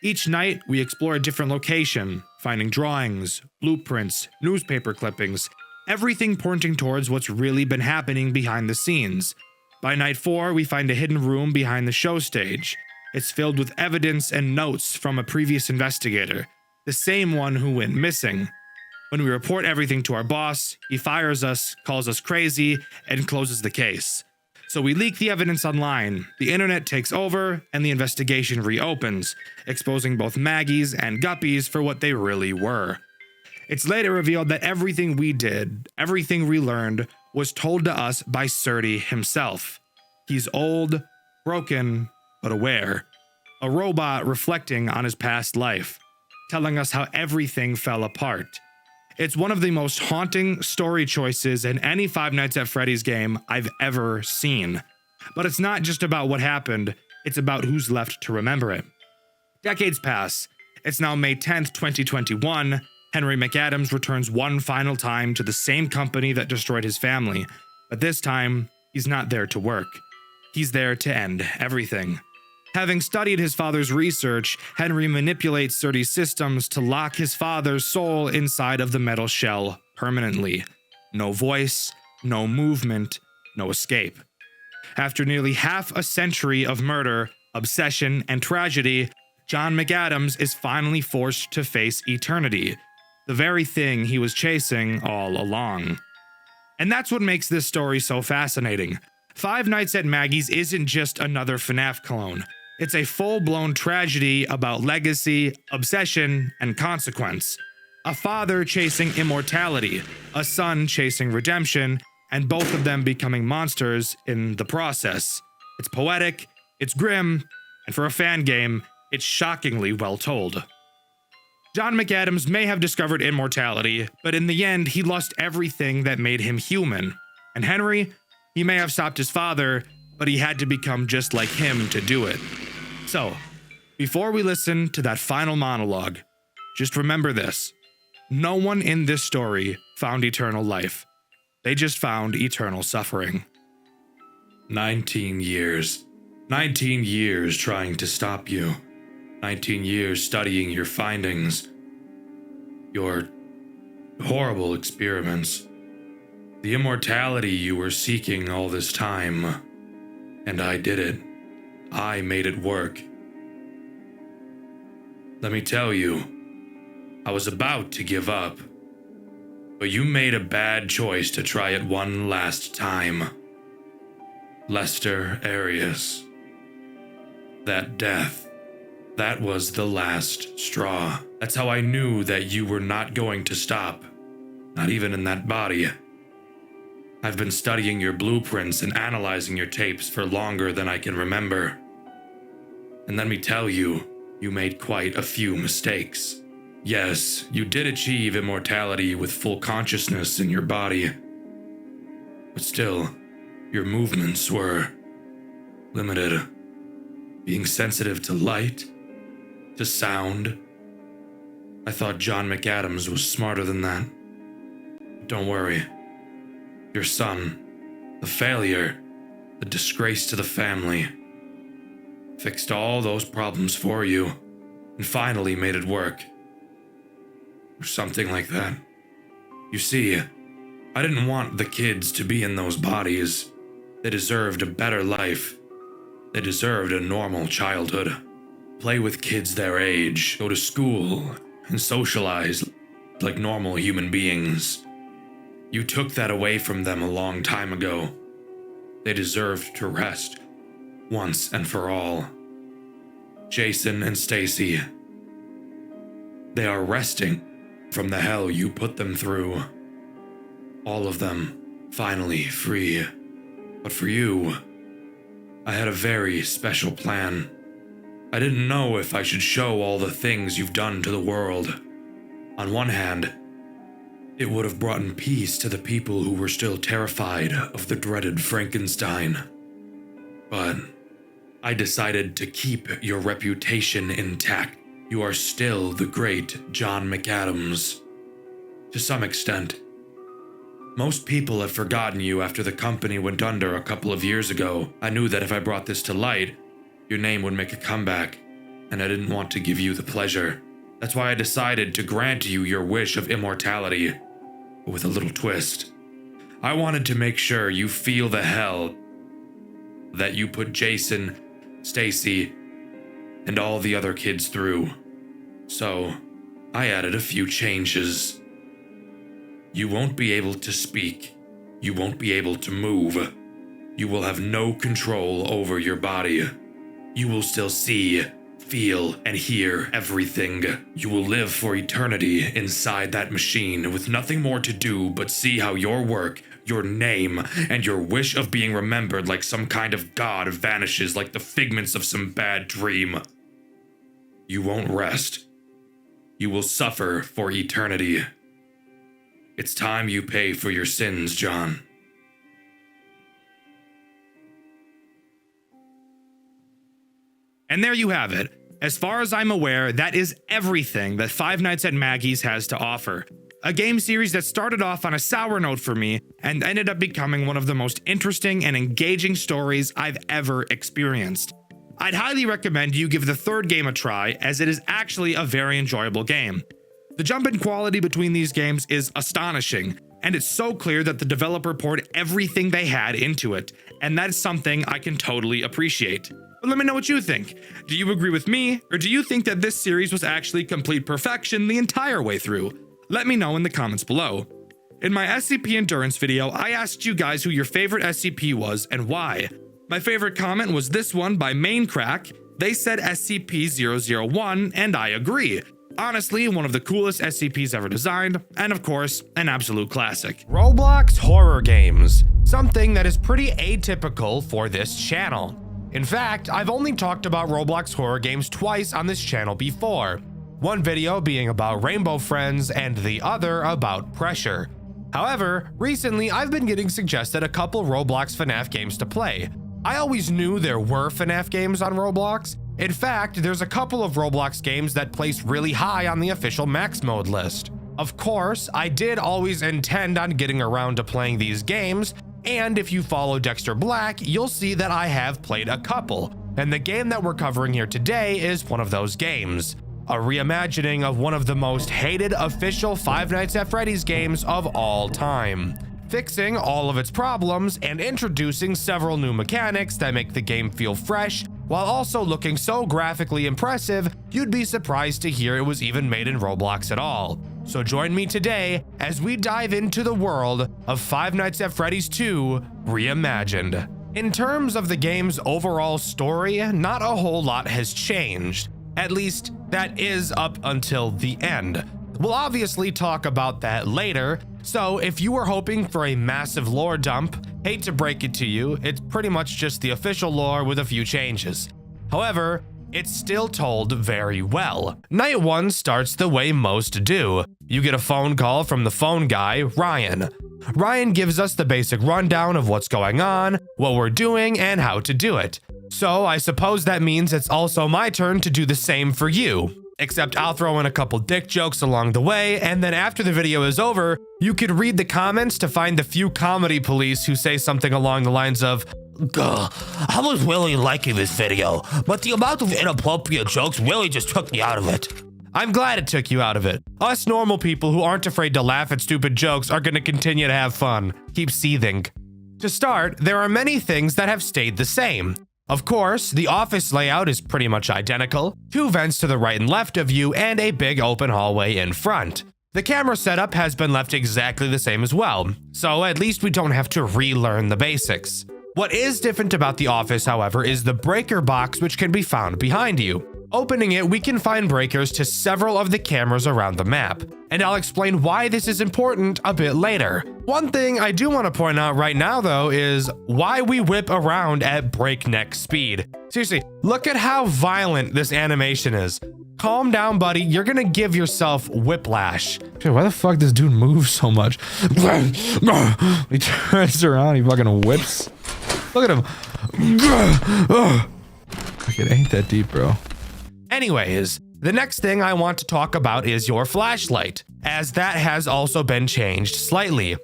Each night, we explore a different location, finding drawings, blueprints, newspaper clippings, everything pointing towards what's really been happening behind the scenes. By night 4, we find a hidden room behind the show stage. It's filled with evidence and notes from a previous investigator, the same one who went missing. When we report everything to our boss, he fires us, calls us crazy, and closes the case. So we leak the evidence online, the internet takes over, and the investigation reopens, exposing both Maggie's and Guppy's for what they really were. It's later revealed that everything we did, everything we learned, was told to us by Surdy himself. He's old, broken, but aware. A robot reflecting on his past life, telling us how everything fell apart. It's one of the most haunting story choices in any Five Nights at Freddy's game I've ever seen. But it's not just about what happened, it's about who's left to remember it. Decades pass. It's now May 10th, 2021. Henry McAdams returns one final time to the same company that destroyed his family. But this time, he's not there to work. He's there to end everything. Having studied his father's research, Henry manipulates Surdy's systems to lock his father's soul inside of the metal shell permanently. No voice, no movement, no escape. After nearly half a century of murder, obsession, and tragedy, John McAdams is finally forced to face eternity, the very thing he was chasing all along. And that's what makes this story so fascinating. Five Nights at Maggie's isn't just another FNAF clone. It's a full-blown tragedy about legacy, obsession, and consequence. A father chasing immortality, a son chasing redemption, and both of them becoming monsters in the process. It's poetic, it's grim, and for a fan game, it's shockingly well told. John McAdams may have discovered immortality, but in the end, he lost everything that made him human. And Henry, he may have stopped his father, but he had to become just like him to do it. So, before we listen to that final monologue, just remember this. No one in this story found eternal life. They just found eternal suffering. 19 years. 19 years trying to stop you. 19 years studying your findings. Your horrible experiments. The immortality you were seeking all this time. And I did it. I made it work. Let me tell you, I was about to give up, but you made a bad choice to try it one last time. Lester Arias. That death, that was the last straw. That's how I knew that you were not going to stop, not even in that body. I've been studying your blueprints and analyzing your tapes for longer than I can remember. And let me tell you, you made quite a few mistakes. Yes, you did achieve immortality with full consciousness in your body. But still, your movements were limited. Being sensitive to light, to sound. I thought John McAdams was smarter than that. Don't worry. Your son, the failure, the disgrace to the family. fixed all those problems for you, and finally made it work. Or something like that. You see, I didn't want the kids to be in those bodies. They deserved a better life. They deserved a normal childhood. Play with kids their age, go to school, and socialize like normal human beings. You took that away from them a long time ago. They deserved to rest, once and for all. Jason and Stacy, they are resting from the hell you put them through. All of them finally free. But for you, I had a very special plan. I didn't know if I should show all the things you've done to the world. On one hand, it would have brought peace to the people who were still terrified of the dreaded Frankenstein. But I decided to keep your reputation intact. You are still the great John McAdams. To some extent. Most people have forgotten you after the company went under a couple of years ago. I knew that if I brought this to light, your name would make a comeback, and I didn't want to give you the pleasure. That's why I decided to grant you your wish of immortality, but with a little twist. I wanted to make sure you feel the hell that you put Jason, Stacy, and all the other kids through. So, I added a few changes. You won't be able to speak. You won't be able to move. You will have no control over your body. You will still see, feel, and hear everything. You will live for eternity inside that machine with nothing more to do but see how your work, your name, and your wish of being remembered like some kind of god vanishes like the figments of some bad dream. You won't rest. You will suffer for eternity. It's time you pay for your sins, John.
And there you have it. As far as I'm aware, that is everything that Five Nights at Maggie's has to offer. A game series that started off on a sour note for me and ended up becoming one of the most interesting and engaging stories I've ever experienced. I'd highly recommend you give the third game a try, as it is actually a very enjoyable game. The jump in quality between these games is astonishing, and it's so clear that the developer poured everything they had into it, and that's something I can totally appreciate. But let me know what you think. Do you agree with me, or do you think that this series was actually complete perfection the entire way through? Let me know in the comments below. In my SCP Endurance video, I asked you guys who your favorite SCP was and why. My favorite comment was this one by Maincrack. They said SCP-001, and I agree. Honestly, one of the coolest SCPs ever designed, and of course, an absolute classic.
Roblox horror games, something that is pretty atypical for this channel. In fact, I've only talked about Roblox horror games twice on this channel before. One video being about Rainbow Friends and the other about Pressure. However, recently I've been getting suggested a couple Roblox FNAF games to play. I always knew there were FNAF games on Roblox. In fact, there's a couple of Roblox games that place really high on the official max mode list. Of course, I did always intend on getting around to playing these games, and if you follow Dxtr Black, you'll see that I have played a couple, and the game that we're covering here today is one of those games. A reimagining of one of the most hated official Five Nights at Freddy's games of all time, fixing all of its problems and introducing several new mechanics that make the game feel fresh, while also looking so graphically impressive, you'd be surprised to hear it was even made in Roblox at all. So join me today as we dive into the world of Five Nights at Freddy's 2 Reimagined. In terms of the game's overall story, not a whole lot has changed. At least, that is up until the end. We'll obviously talk about that later, so if you were hoping for a massive lore dump, hate to break it to you, it's pretty much just the official lore with a few changes. However, it's still told very well. Night 1 starts the way most do. You get a phone call from the phone guy, Ryan. Ryan gives us the basic rundown of what's going on, what we're doing, and how to do it. So I suppose that means it's also my turn to do the same for you. Except I'll throw in a couple dick jokes along the way, and then after the video is over, you could read the comments to find the few comedy police who say something along the lines of,
I was really liking this video, but the amount of inappropriate jokes really just took me out of it.
I'm glad it took you out of it. Us normal people who aren't afraid to laugh at stupid jokes are going to continue to have fun. Keep seething. To start, there are many things that have stayed the same. Of course, the office layout is pretty much identical, 2 vents to the right and left of you, and a big open hallway in front. The camera setup has been left exactly the same as well, so at least we don't have to relearn the basics. What is different about the office, however, is the breaker box, which can be found behind you. Opening it, we can find breakers to several of the cameras around the map, and I'll explain why this is important a bit later. One thing I do want to point out right now, though, is why we whip around at breakneck speed. Seriously, look at how violent this animation is. Calm down, buddy. You're gonna give yourself whiplash. Dude, why the fuck does dude move so much? He turns around, he fucking whips. Look at him. Fuck, it ain't that deep, bro. Anyways, the next thing I want to talk about is your flashlight, as that has also been changed slightly.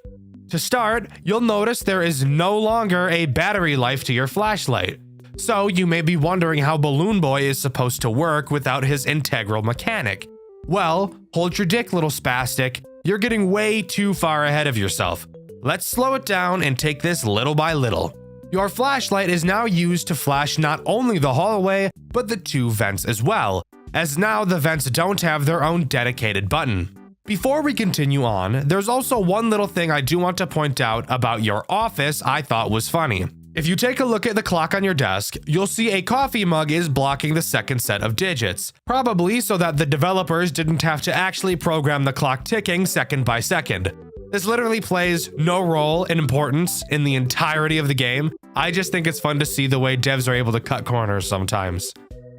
To start, you'll notice there is no longer a battery life to your flashlight. So you may be wondering how Balloon Boy is supposed to work without his integral mechanic. Well, hold your dick, little spastic. You're getting way too far ahead of yourself. Let's slow it down and take this little by little. Your flashlight is now used to flash not only the hallway, but the 2 vents as well, as now the vents don't have their own dedicated button. Before we continue on, there's also one little thing I do want to point out about your office I thought was funny. If you take a look at the clock on your desk, you'll see a coffee mug is blocking the second set of digits, probably so that the developers didn't have to actually program the clock ticking second by second. This literally plays no role in importance in the entirety of the game. I just think it's fun to see the way devs are able to cut corners sometimes.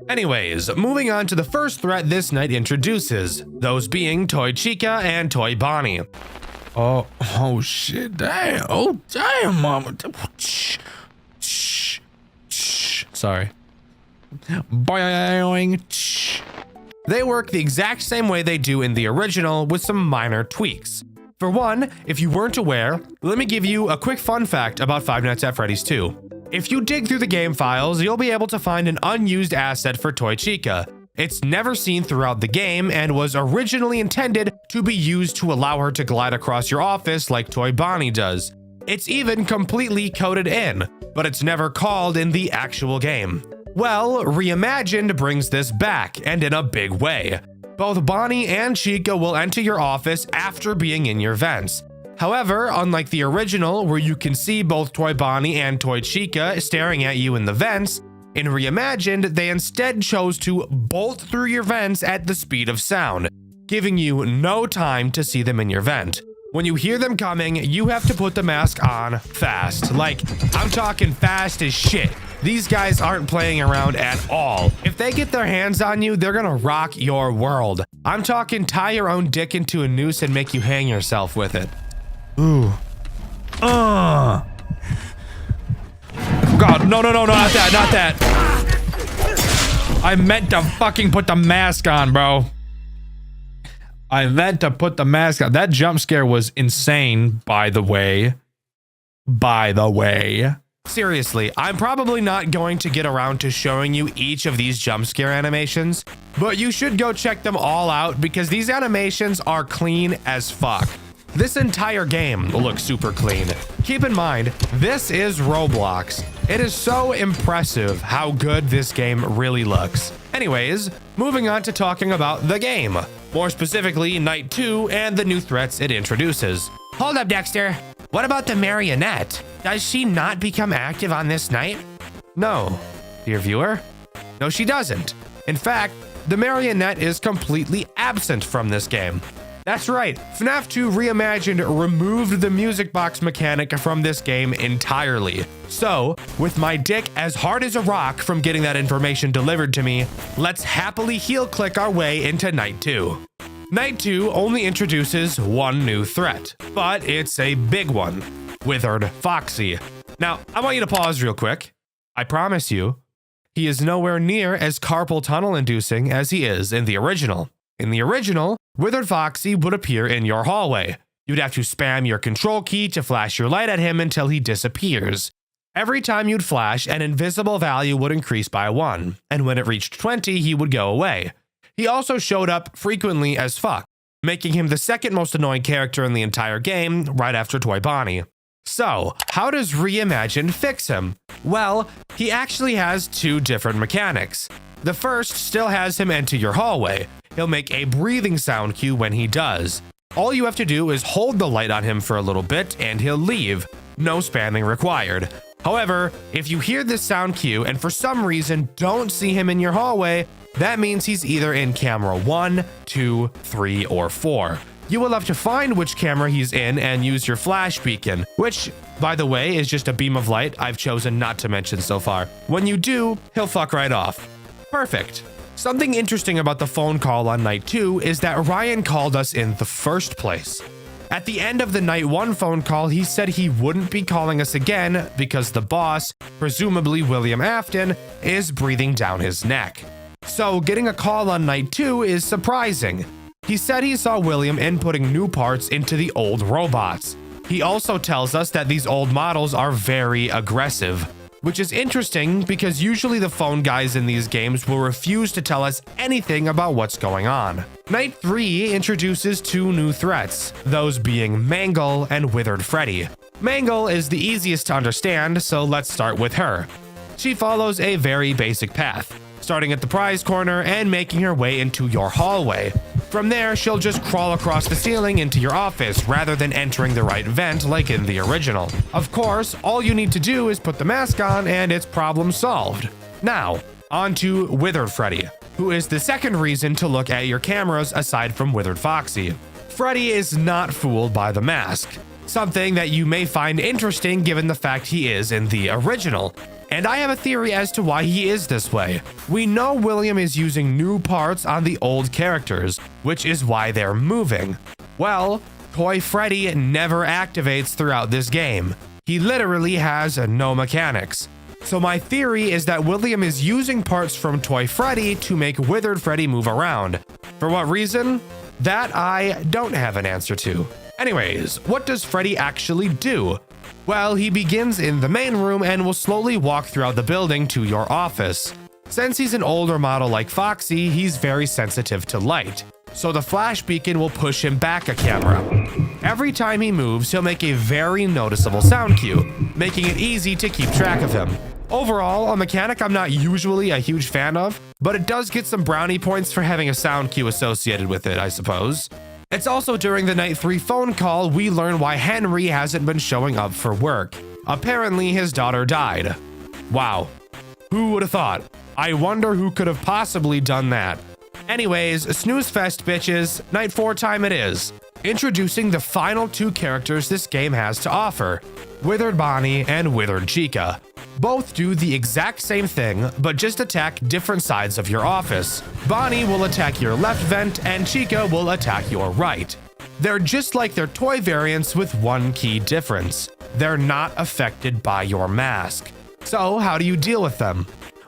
Anyways, moving on to the first threat this night introduces, those being Toy Chica and Toy Bonnie. Oh shit, damn, oh damn, mama. Sorry. Boing. They work the exact same way they do in the original with some minor tweaks. For one, if you weren't aware, let me give you a quick fun fact about Five Nights at Freddy's 2. If you dig through the game files, you'll be able to find an unused asset for Toy Chica. It's never seen throughout the game and was originally intended to be used to allow her to glide across your office like Toy Bonnie does. It's even completely coded in, but it's never called in the actual game. Well, Reimagined brings this back, and in a big way. Both Bonnie and Chica will enter your office after being in your vents. However, unlike the original, where you can see both Toy Bonnie and Toy Chica staring at you in the vents, in Reimagined, they instead chose to bolt through your vents at the speed of sound, giving you no time to see them in your vent. When you hear them coming, you have to put the mask on fast. Like, I'm talking fast as shit. These guys aren't playing around at all. If they get their hands on you, they're gonna rock your world. I'm talking tie your own dick into a noose and make you hang yourself with it. Ooh. God, no, not that. I meant to fucking put the mask on, bro. I meant to put the mask on. That jump scare was insane, by the way. Seriously, I'm probably not going to get around to showing you each of these jump scare animations, but you should go check them all out because these animations are clean as fuck. This entire game looks super clean. Keep in mind, this is Roblox. It is so impressive how good this game really looks. Anyways, moving on to talking about the game. More specifically, Night 2 and the new threats it introduces. Hold up, Dexter. What about the marionette? Does she not become active on this night? No. Dear viewer? No, she doesn't. In fact, the marionette is completely absent from this game. That's right, FNAF 2 Reimagined removed the music box mechanic from this game entirely. So, with my dick as hard as a rock from getting that information delivered to me, let's happily heel click our way into Night 2. Night 2 only introduces one new threat, but it's a big one. Withered Foxy. Now, I want you to pause real quick. I promise you, he is nowhere near as carpal tunnel inducing as he is in the original. In the original, Withered Foxy would appear in your hallway. You'd have to spam your control key to flash your light at him until he disappears. Every time you'd flash, an invisible value would increase by 1, and when it reached 20, he would go away. He also showed up frequently as fuck, making him the second most annoying character in the entire game, right after Toy Bonnie. So, how does Reimagined fix him? Well, he actually has 2 different mechanics. The first still has him enter your hallway. He'll make a breathing sound cue when he does. All you have to do is hold the light on him for a little bit and he'll leave. No spamming required. However, if you hear this sound cue and for some reason don't see him in your hallway, that means he's either in camera 1, 2, 3, or 4. You will have to find which camera he's in and use your flash beacon, which, by the way, is just a beam of light I've chosen not to mention so far. When you do, he'll fuck right off. Perfect. Something interesting about the phone call on night 2 is that Ryan called us in the first place. At the end of the night 1 phone call, he said he wouldn't be calling us again because the boss, presumably William Afton, is breathing down his neck. So getting a call on night 2 is surprising. He said he saw William inputting new parts into the old robots. He also tells us that these old models are very aggressive, which is interesting because usually the phone guys in these games will refuse to tell us anything about what's going on. Night 3 introduces 2 new threats, those being Mangle and Withered Freddy. Mangle is the easiest to understand, so let's start with her. She follows a very basic path, starting at the prize corner and making her way into your hallway. From there, she'll just crawl across the ceiling into your office rather than entering the right vent like in the original. Of course, all you need to do is put the mask on and it's problem solved. Now, on to Withered Freddy, who is the second reason to look at your cameras aside from Withered Foxy. Freddy is not fooled by the mask, something that you may find interesting given the fact he is in the original. And I have a theory as to why he is this way. We know William is using new parts on the old characters, which is why they're moving. Well, Toy Freddy never activates throughout this game. He literally has no mechanics. So my theory is that William is using parts from Toy Freddy to make Withered Freddy move around. For what reason? That I don't have an answer to. Anyways, what does Freddy actually do? Well, he begins in the main room and will slowly walk throughout the building to your office. Since he's an older model like Foxy, he's very sensitive to light, so the flash beacon will push him back a camera. Every time he moves, he'll make a very noticeable sound cue, making it easy to keep track of him. Overall, a mechanic I'm not usually a huge fan of, but it does get some brownie points for having a sound cue associated with it, I suppose. It's also during the night 3 phone call we learn why Henry hasn't been showing up for work. Apparently his daughter died. Wow. Who would have thought? I wonder who could have possibly done that. Anyways, snooze fest bitches, night 4 time it is. Introducing the final 2 characters this game has to offer, Withered Bonnie and Withered Chica. Both do the exact same thing, but just attack different sides of your office. Bonnie will attack your left vent and Chica will attack your right. They're just like their toy variants with one key difference. They're not affected by your mask. So how do you deal with them?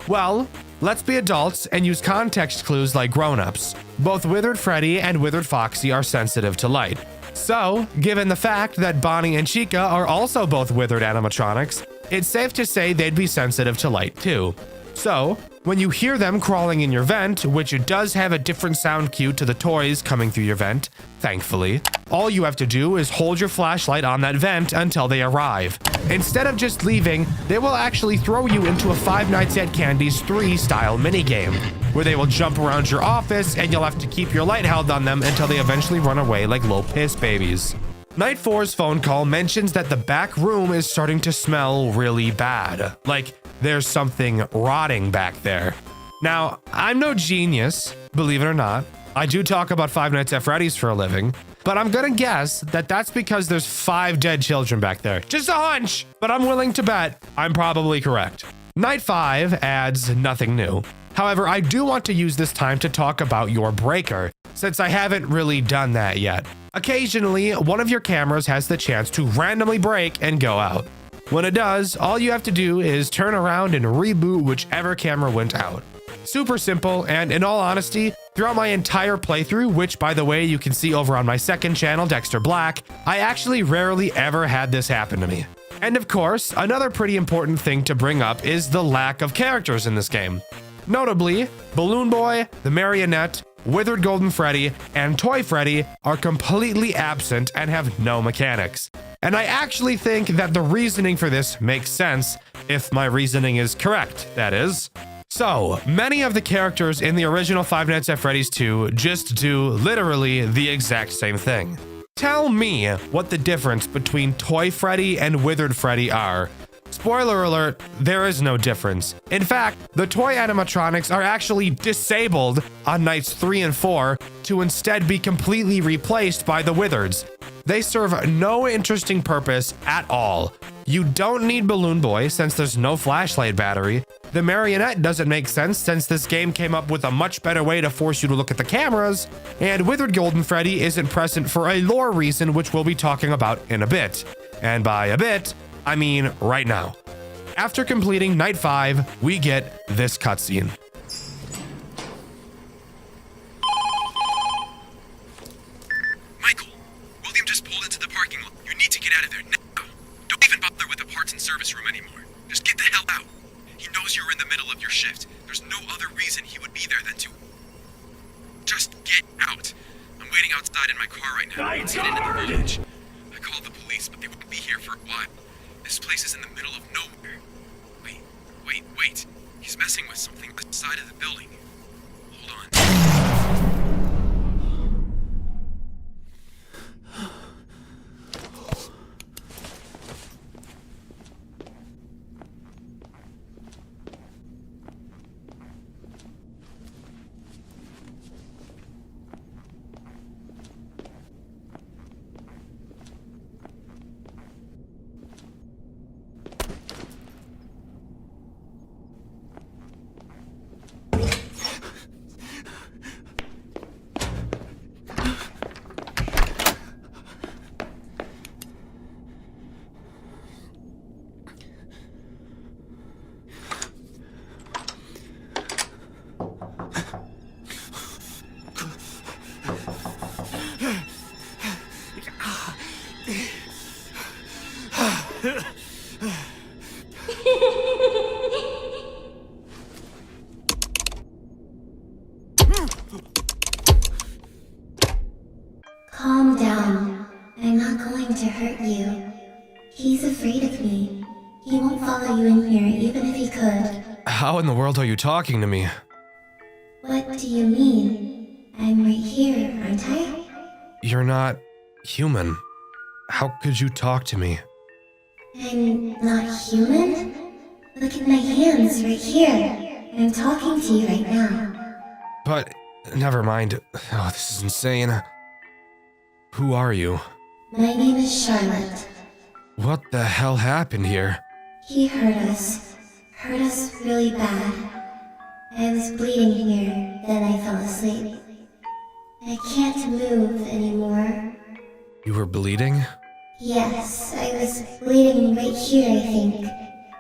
Well, let's be adults and use context clues like grown-ups. Both Withered Freddy and Withered Foxy are sensitive to light. So, given the fact that Bonnie and Chica are also both withered animatronics, it's safe to say they'd be sensitive to light too. So, when you hear them crawling in your vent, which it does have a different sound cue to the toys coming through your vent, thankfully, all you have to do is hold your flashlight on that vent until they arrive. Instead of just leaving, they will actually throw you into a Five Nights at Candy's 3 style minigame, where they will jump around your office and you'll have to keep your light held on them until they eventually run away like little piss babies. Night 4's phone call mentions that the back room is starting to smell really bad, like there's something rotting back there. Now, I'm no genius, believe it or not. I do talk about Five Nights at Freddy's for a living, but I'm gonna guess that that's because there's 5 dead children back there. Just a hunch, but I'm willing to bet I'm probably correct. Night 5 adds nothing new. However, I do want to use this time to talk about your breaker, since I haven't really done that yet. Occasionally, one of your cameras has the chance to randomly break and go out. When it does, all you have to do is turn around and reboot whichever camera went out. Super simple, and in all honesty, throughout my entire playthrough, which by the way you can see over on my second channel, Dxtr Black, I actually rarely ever had this happen to me. And of course, another pretty important thing to bring up is the lack of characters in this game. Notably, Balloon Boy, the Marionette, Withered Golden Freddy, and Toy Freddy are completely absent and have no mechanics. And I actually think that the reasoning for this makes sense, if my reasoning is correct, that is. So, many of the characters in the original Five Nights at Freddy's 2 just do literally the exact same thing. Tell me what the difference between Toy Freddy and Withered Freddy are. Spoiler alert, there is no difference. In fact, the toy animatronics are actually disabled on nights 3 and 4 to instead be completely replaced by the Withereds. They serve no interesting purpose at all. You don't need Balloon Boy since there's no flashlight battery. The Marionette doesn't make sense since this game came up with a much better way to force you to look at the cameras. And Withered Golden Freddy isn't present for a lore reason, which we'll be talking about in a bit. And by a bit, I mean right now. After completing night 5, we get this cutscene.
Michael, William just pulled into the parking lot. You need to get out of there now. Don't even bother with the parts and service room anymore. Just get the hell out. He knows you're in the middle of your shift. There's no other reason he would be there than to... Just get out. I'm waiting outside in my car right now. Let's get into the village. I called the police, but they won't be here for a while. This place is in the middle of nowhere. Wait. He's messing with something on the side of the building. Hold on.
Calm down. I'm not going to hurt you. He's afraid of me. He won't follow you in here even if he could.
How in the world are you talking to me?
What do you mean? I'm right here, aren't I?
You're not human. How could you talk to me?
I'm not human? Look at my hands right here. I'm talking to you right now.
But, never mind. Oh, this is insane. Who are you?
My name is Charlotte.
What the hell happened here?
He hurt us really bad. I was bleeding here, then I fell asleep. I can't move anymore.
You were bleeding?
Yes, I was bleeding right here, I think.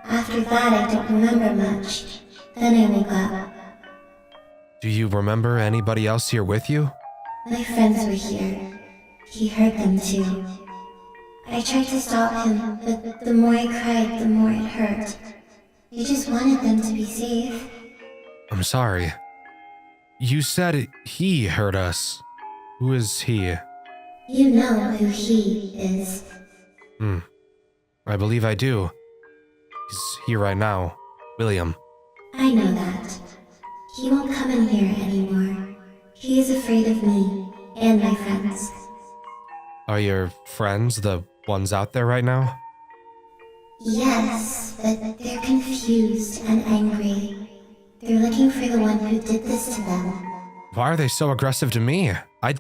After that, I don't remember much. Then I woke up.
Do you remember anybody else here with you?
My friends were here. He hurt them too. I tried to stop him, but the more I cried, the more it hurt. I just wanted them to be safe.
I'm sorry. You said he hurt us. Who is he?
You know who he is.
I believe I do. He's here right now. William.
I know that. He won't come in here anymore. He is afraid of me and my friends.
Are your friends the ones out there right now?
Yes, but they're confused and angry. They're looking for the one who did this to them.
Why are they so aggressive to me? I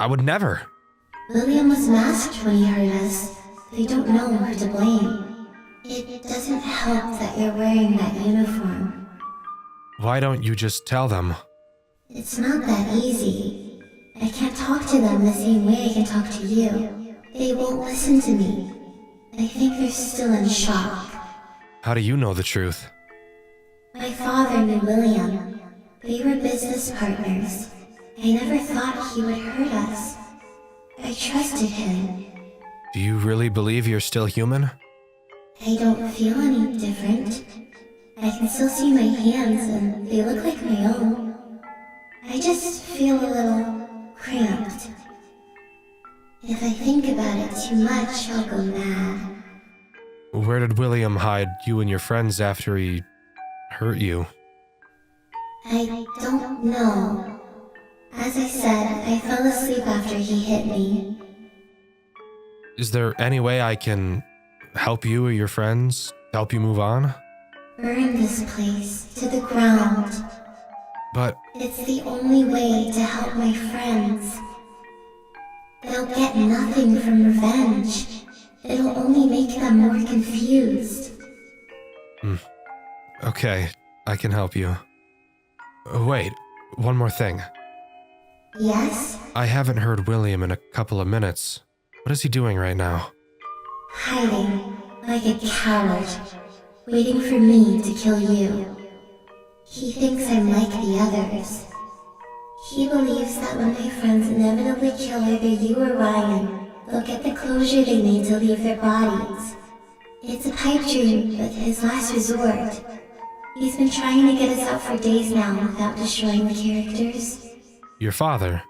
would never.
William was masked when he hurt us. They don't know who to blame. It doesn't help that you're wearing that uniform.
Why don't you just tell them?
It's not that easy. I can't talk to them the same way I can talk to you. They won't listen to me. I think they're still in shock.
How do you know the truth?
My father knew William. They were business partners. I never thought he would hurt us. I trusted him.
Do you really believe you're still human?
I don't feel any different. I can still see my hands and they look like my own. I just feel a little cramped. If I think about it too much, I'll go mad.
Where did William hide you and your friends after he hurt you?
I don't know. As I said, I fell asleep after he hit me.
Is there any way I can help you or your friends? Help you move on?
Burn this place to the ground.
But
It's the only way to help my friends. They'll get nothing from revenge. It'll only make them more confused.
okay, I can help you. Wait, one more thing.
Yes?
I haven't heard William in a couple of minutes. What is he doing right now?
Hiding, like a coward, waiting for me to kill you. He thinks I'm like the others. He believes that when my friends inevitably kill either you or Ryan, they'll get the closure they need to leave their bodies. It's a pipe dream, but his last resort. He's been trying to get us out for days now without destroying the characters.
Your father.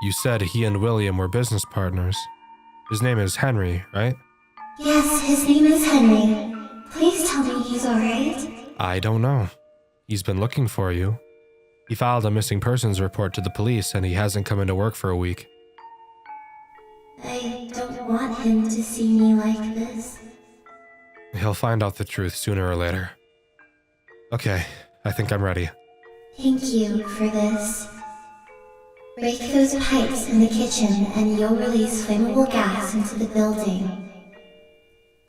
You said he and William were business partners. His name is Henry, right?
Yes, his name is Henry. Please tell me he's alright.
I don't know. He's been looking for you. He filed a missing persons report to the police and he hasn't come into work for a week.
I don't want him to see me like this.
He'll find out the truth sooner or later. Okay, I think I'm ready.
Thank you for this. Break those pipes in the kitchen and you'll release flammable gas into the building.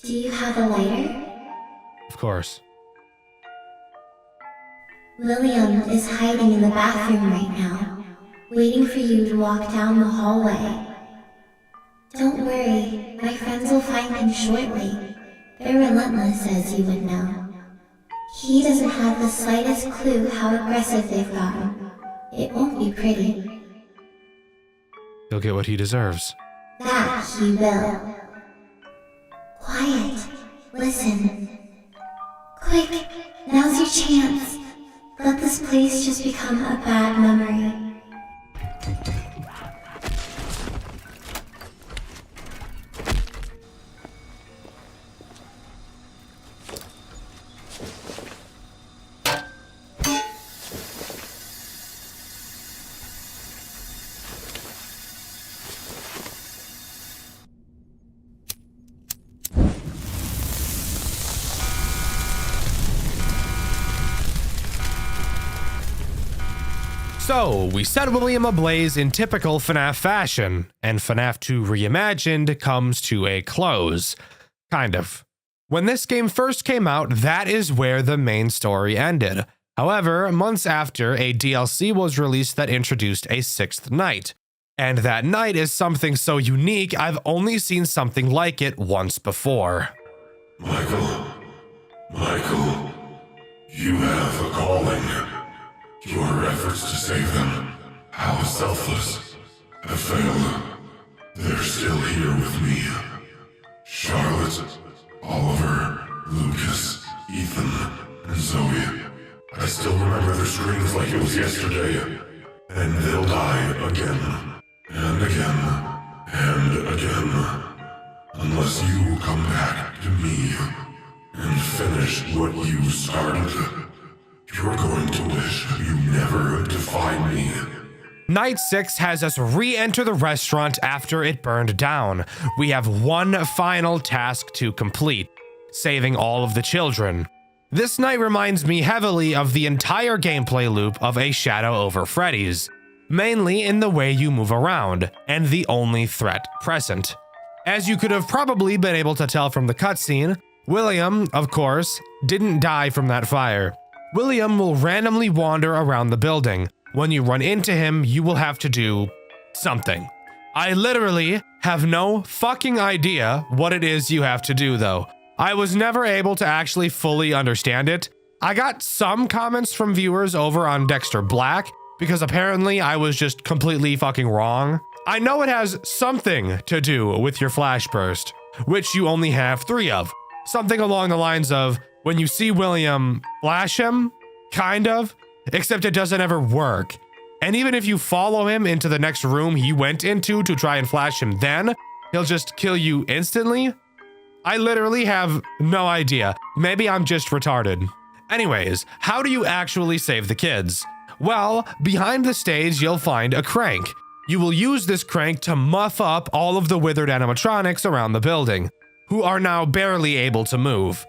Do you have a lighter?
Of course.
William is hiding in the bathroom right now, waiting for you to walk down the hallway. Don't worry, my friends will find him shortly. They're relentless, as you would know. He doesn't have the slightest clue how aggressive they've gotten. It won't be pretty.
He'll get what he deserves.
That he will. Quiet. Listen. Quick, now's your chance. Let this place just become a bad memory.
So, we set William ablaze in typical FNAF fashion, and FNAF 2 Reimagined comes to a close. Kind of. When this game first came out, that is where the main story ended. However, months after, a DLC was released that introduced a sixth night. And that night is something so unique, I've only seen something like it once before.
Michael, you have a calling. Your efforts to save them, how selfless, have failed. They're still here with me. Charlotte, Oliver, Lucas, Ethan, and Zoe. I still remember their screams like it was yesterday. And they'll die again, and again, and again. Unless you come back to me and finish what you started. You're going to wish you never defied me.
Night 6 has us re-enter the restaurant after it burned down. We have one final task to complete, saving all of the children. This night reminds me heavily of the entire gameplay loop of A Shadow over Freddy's, mainly in the way you move around, and the only threat present. As you could have probably been able to tell from the cutscene, William, of course, didn't die from that fire. William will randomly wander around the building. When you run into him, you will have to do something. I literally have no fucking idea what it is you have to do though. I was never able to actually fully understand it. I got some comments from viewers over on Dxtr Black because apparently I was just completely fucking wrong. I know it has something to do with your flash burst, which you only have 3 of. something along the lines of, when you see William, flash him, kind of, except it doesn't ever work. And even if you follow him into the next room he went into to try and flash him then, he'll just kill you instantly. I literally have no idea. Maybe I'm just retarded. Anyways, how do you actually save the kids? Well, behind the stage, you'll find a crank. You will use this crank to muff up all of the withered animatronics around the building, who are now barely able to move.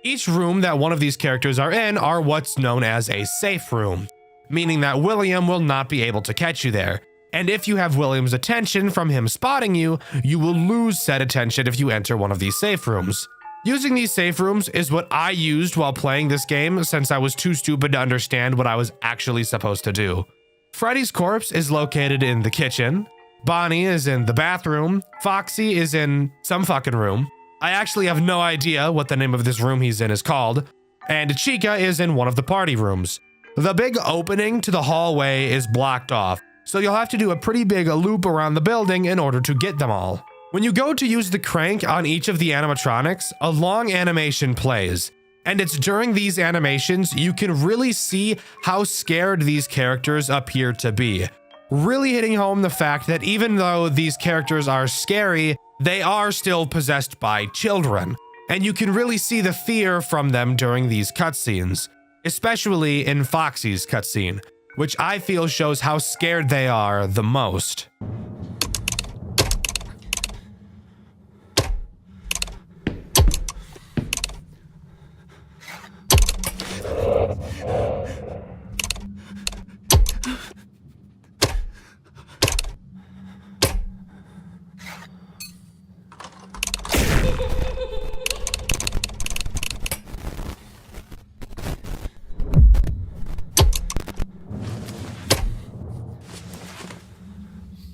Each room that one of these characters are in are what's known as a safe room, meaning that William will not be able to catch you there. And if you have William's attention from him spotting you, you will lose said attention if you enter one of these safe rooms. Using these safe rooms is what I used while playing this game since I was too stupid to understand what I was actually supposed to do. Freddy's corpse is located in the kitchen, Bonnie is in the bathroom, Foxy is in some fucking room. I actually have no idea what the name of this room he's in is called, and Chica is in one of the party rooms. The big opening to the hallway is blocked off, so you'll have to do a pretty big loop around the building in order to get them all. When you go to use the crank on each of the animatronics, a long animation plays, and it's during these animations you can really see how scared these characters appear to be, really hitting home the fact that even though these characters are scary, they are still possessed by children, and you can really see the fear from them during these cutscenes, especially in Foxy's cutscene, which I feel shows how scared they are the most.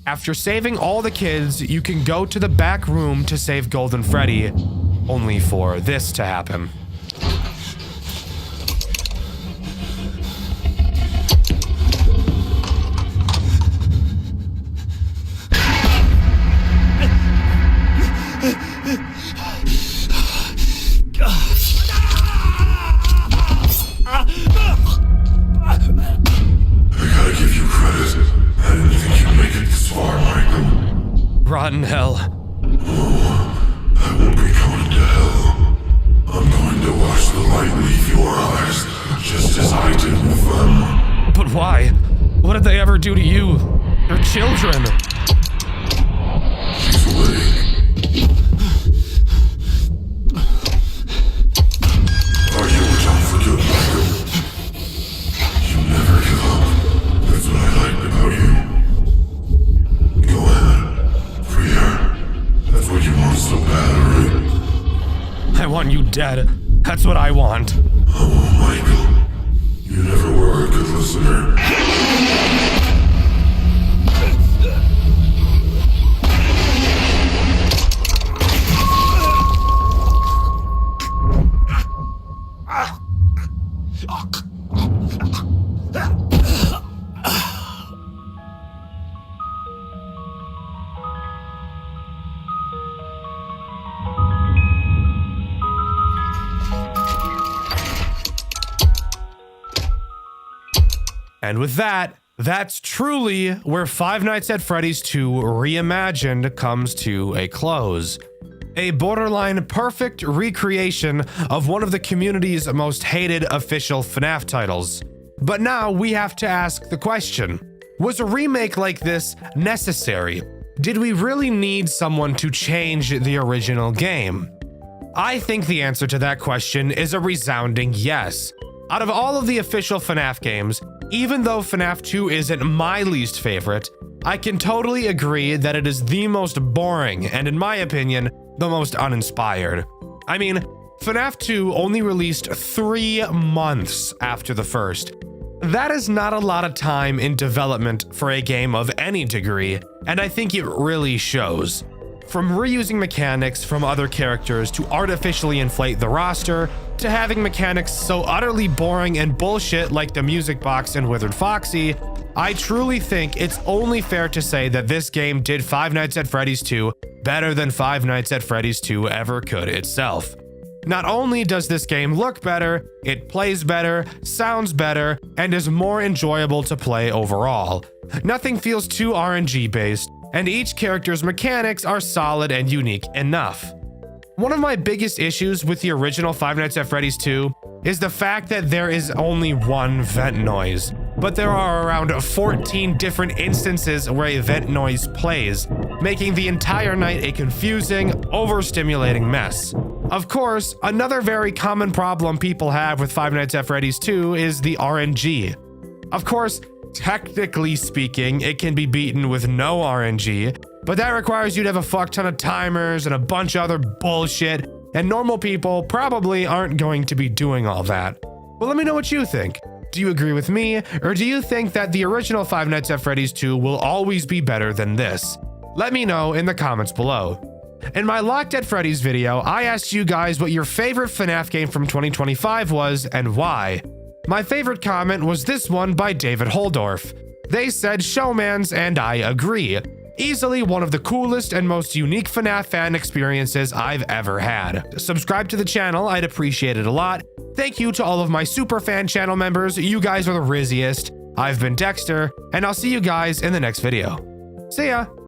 After saving all the kids, you can go to the back room to save Golden Freddy, only for this to happen. Rotten hell.
I won't be going to hell. I'm going to watch the light leave your eyes, just as I did with them.
But why? What did they ever do to you? They're children.
She's awake. Are you a don't forget, Michael? You never give up. That's what I liked about you. Go ahead. That's what you want so bad, right?
I want you dead. That's what I want.
Oh, Michael. You never were a good listener.
And with that, that's truly where Five Nights at Freddy's 2 Reimagined comes to a close. A borderline perfect recreation of one of the community's most hated official FNAF titles. But now we have to ask the question, was a remake like this necessary? Did we really need someone to change the original game? I think the answer to that question is a resounding yes. Out of all of the official FNAF games, even though FNAF 2 isn't my least favorite, I can totally agree that it is the most boring and, in my opinion, the most uninspired. I mean, FNAF 2 only released 3 months after the first. That is not a lot of time in development for a game of any degree, and I think it really shows. From reusing mechanics from other characters to artificially inflate the roster, to having mechanics so utterly boring and bullshit like the music box in Withered Foxy, I truly think it's only fair to say that this game did Five Nights at Freddy's 2 better than Five Nights at Freddy's 2 ever could itself. Not only does this game look better, it plays better, sounds better, and is more enjoyable to play overall. Nothing feels too RNG based, and each character's mechanics are solid and unique enough. One of my biggest issues with the original Five Nights at Freddy's 2 is the fact that there is only one vent noise, but there are around 14 different instances where a vent noise plays, making the entire night a confusing, overstimulating mess. Of course, another very common problem people have with Five Nights at Freddy's 2 is the RNG. Of course, technically speaking, it can be beaten with no RNG, but that requires you to have a fuck ton of timers and a bunch of other bullshit, and normal people probably aren't going to be doing all that. Well, let me know what you think. Do you agree with me, or do you think that the original Five Nights at Freddy's 2 will always be better than this? Let me know in the comments below. In my Locked at Freddy's video, I asked you guys what your favorite FNAF game from 2025 was and why. My favorite comment was this one by David Holdorf. They said Showmans, and I agree. Easily one of the coolest and most unique FNAF fan experiences I've ever had. Subscribe to the channel, I'd appreciate it a lot. Thank you to all of my super fan channel members, you guys are the rizziest. I've been Dexter, and I'll see you guys in the next video. See ya!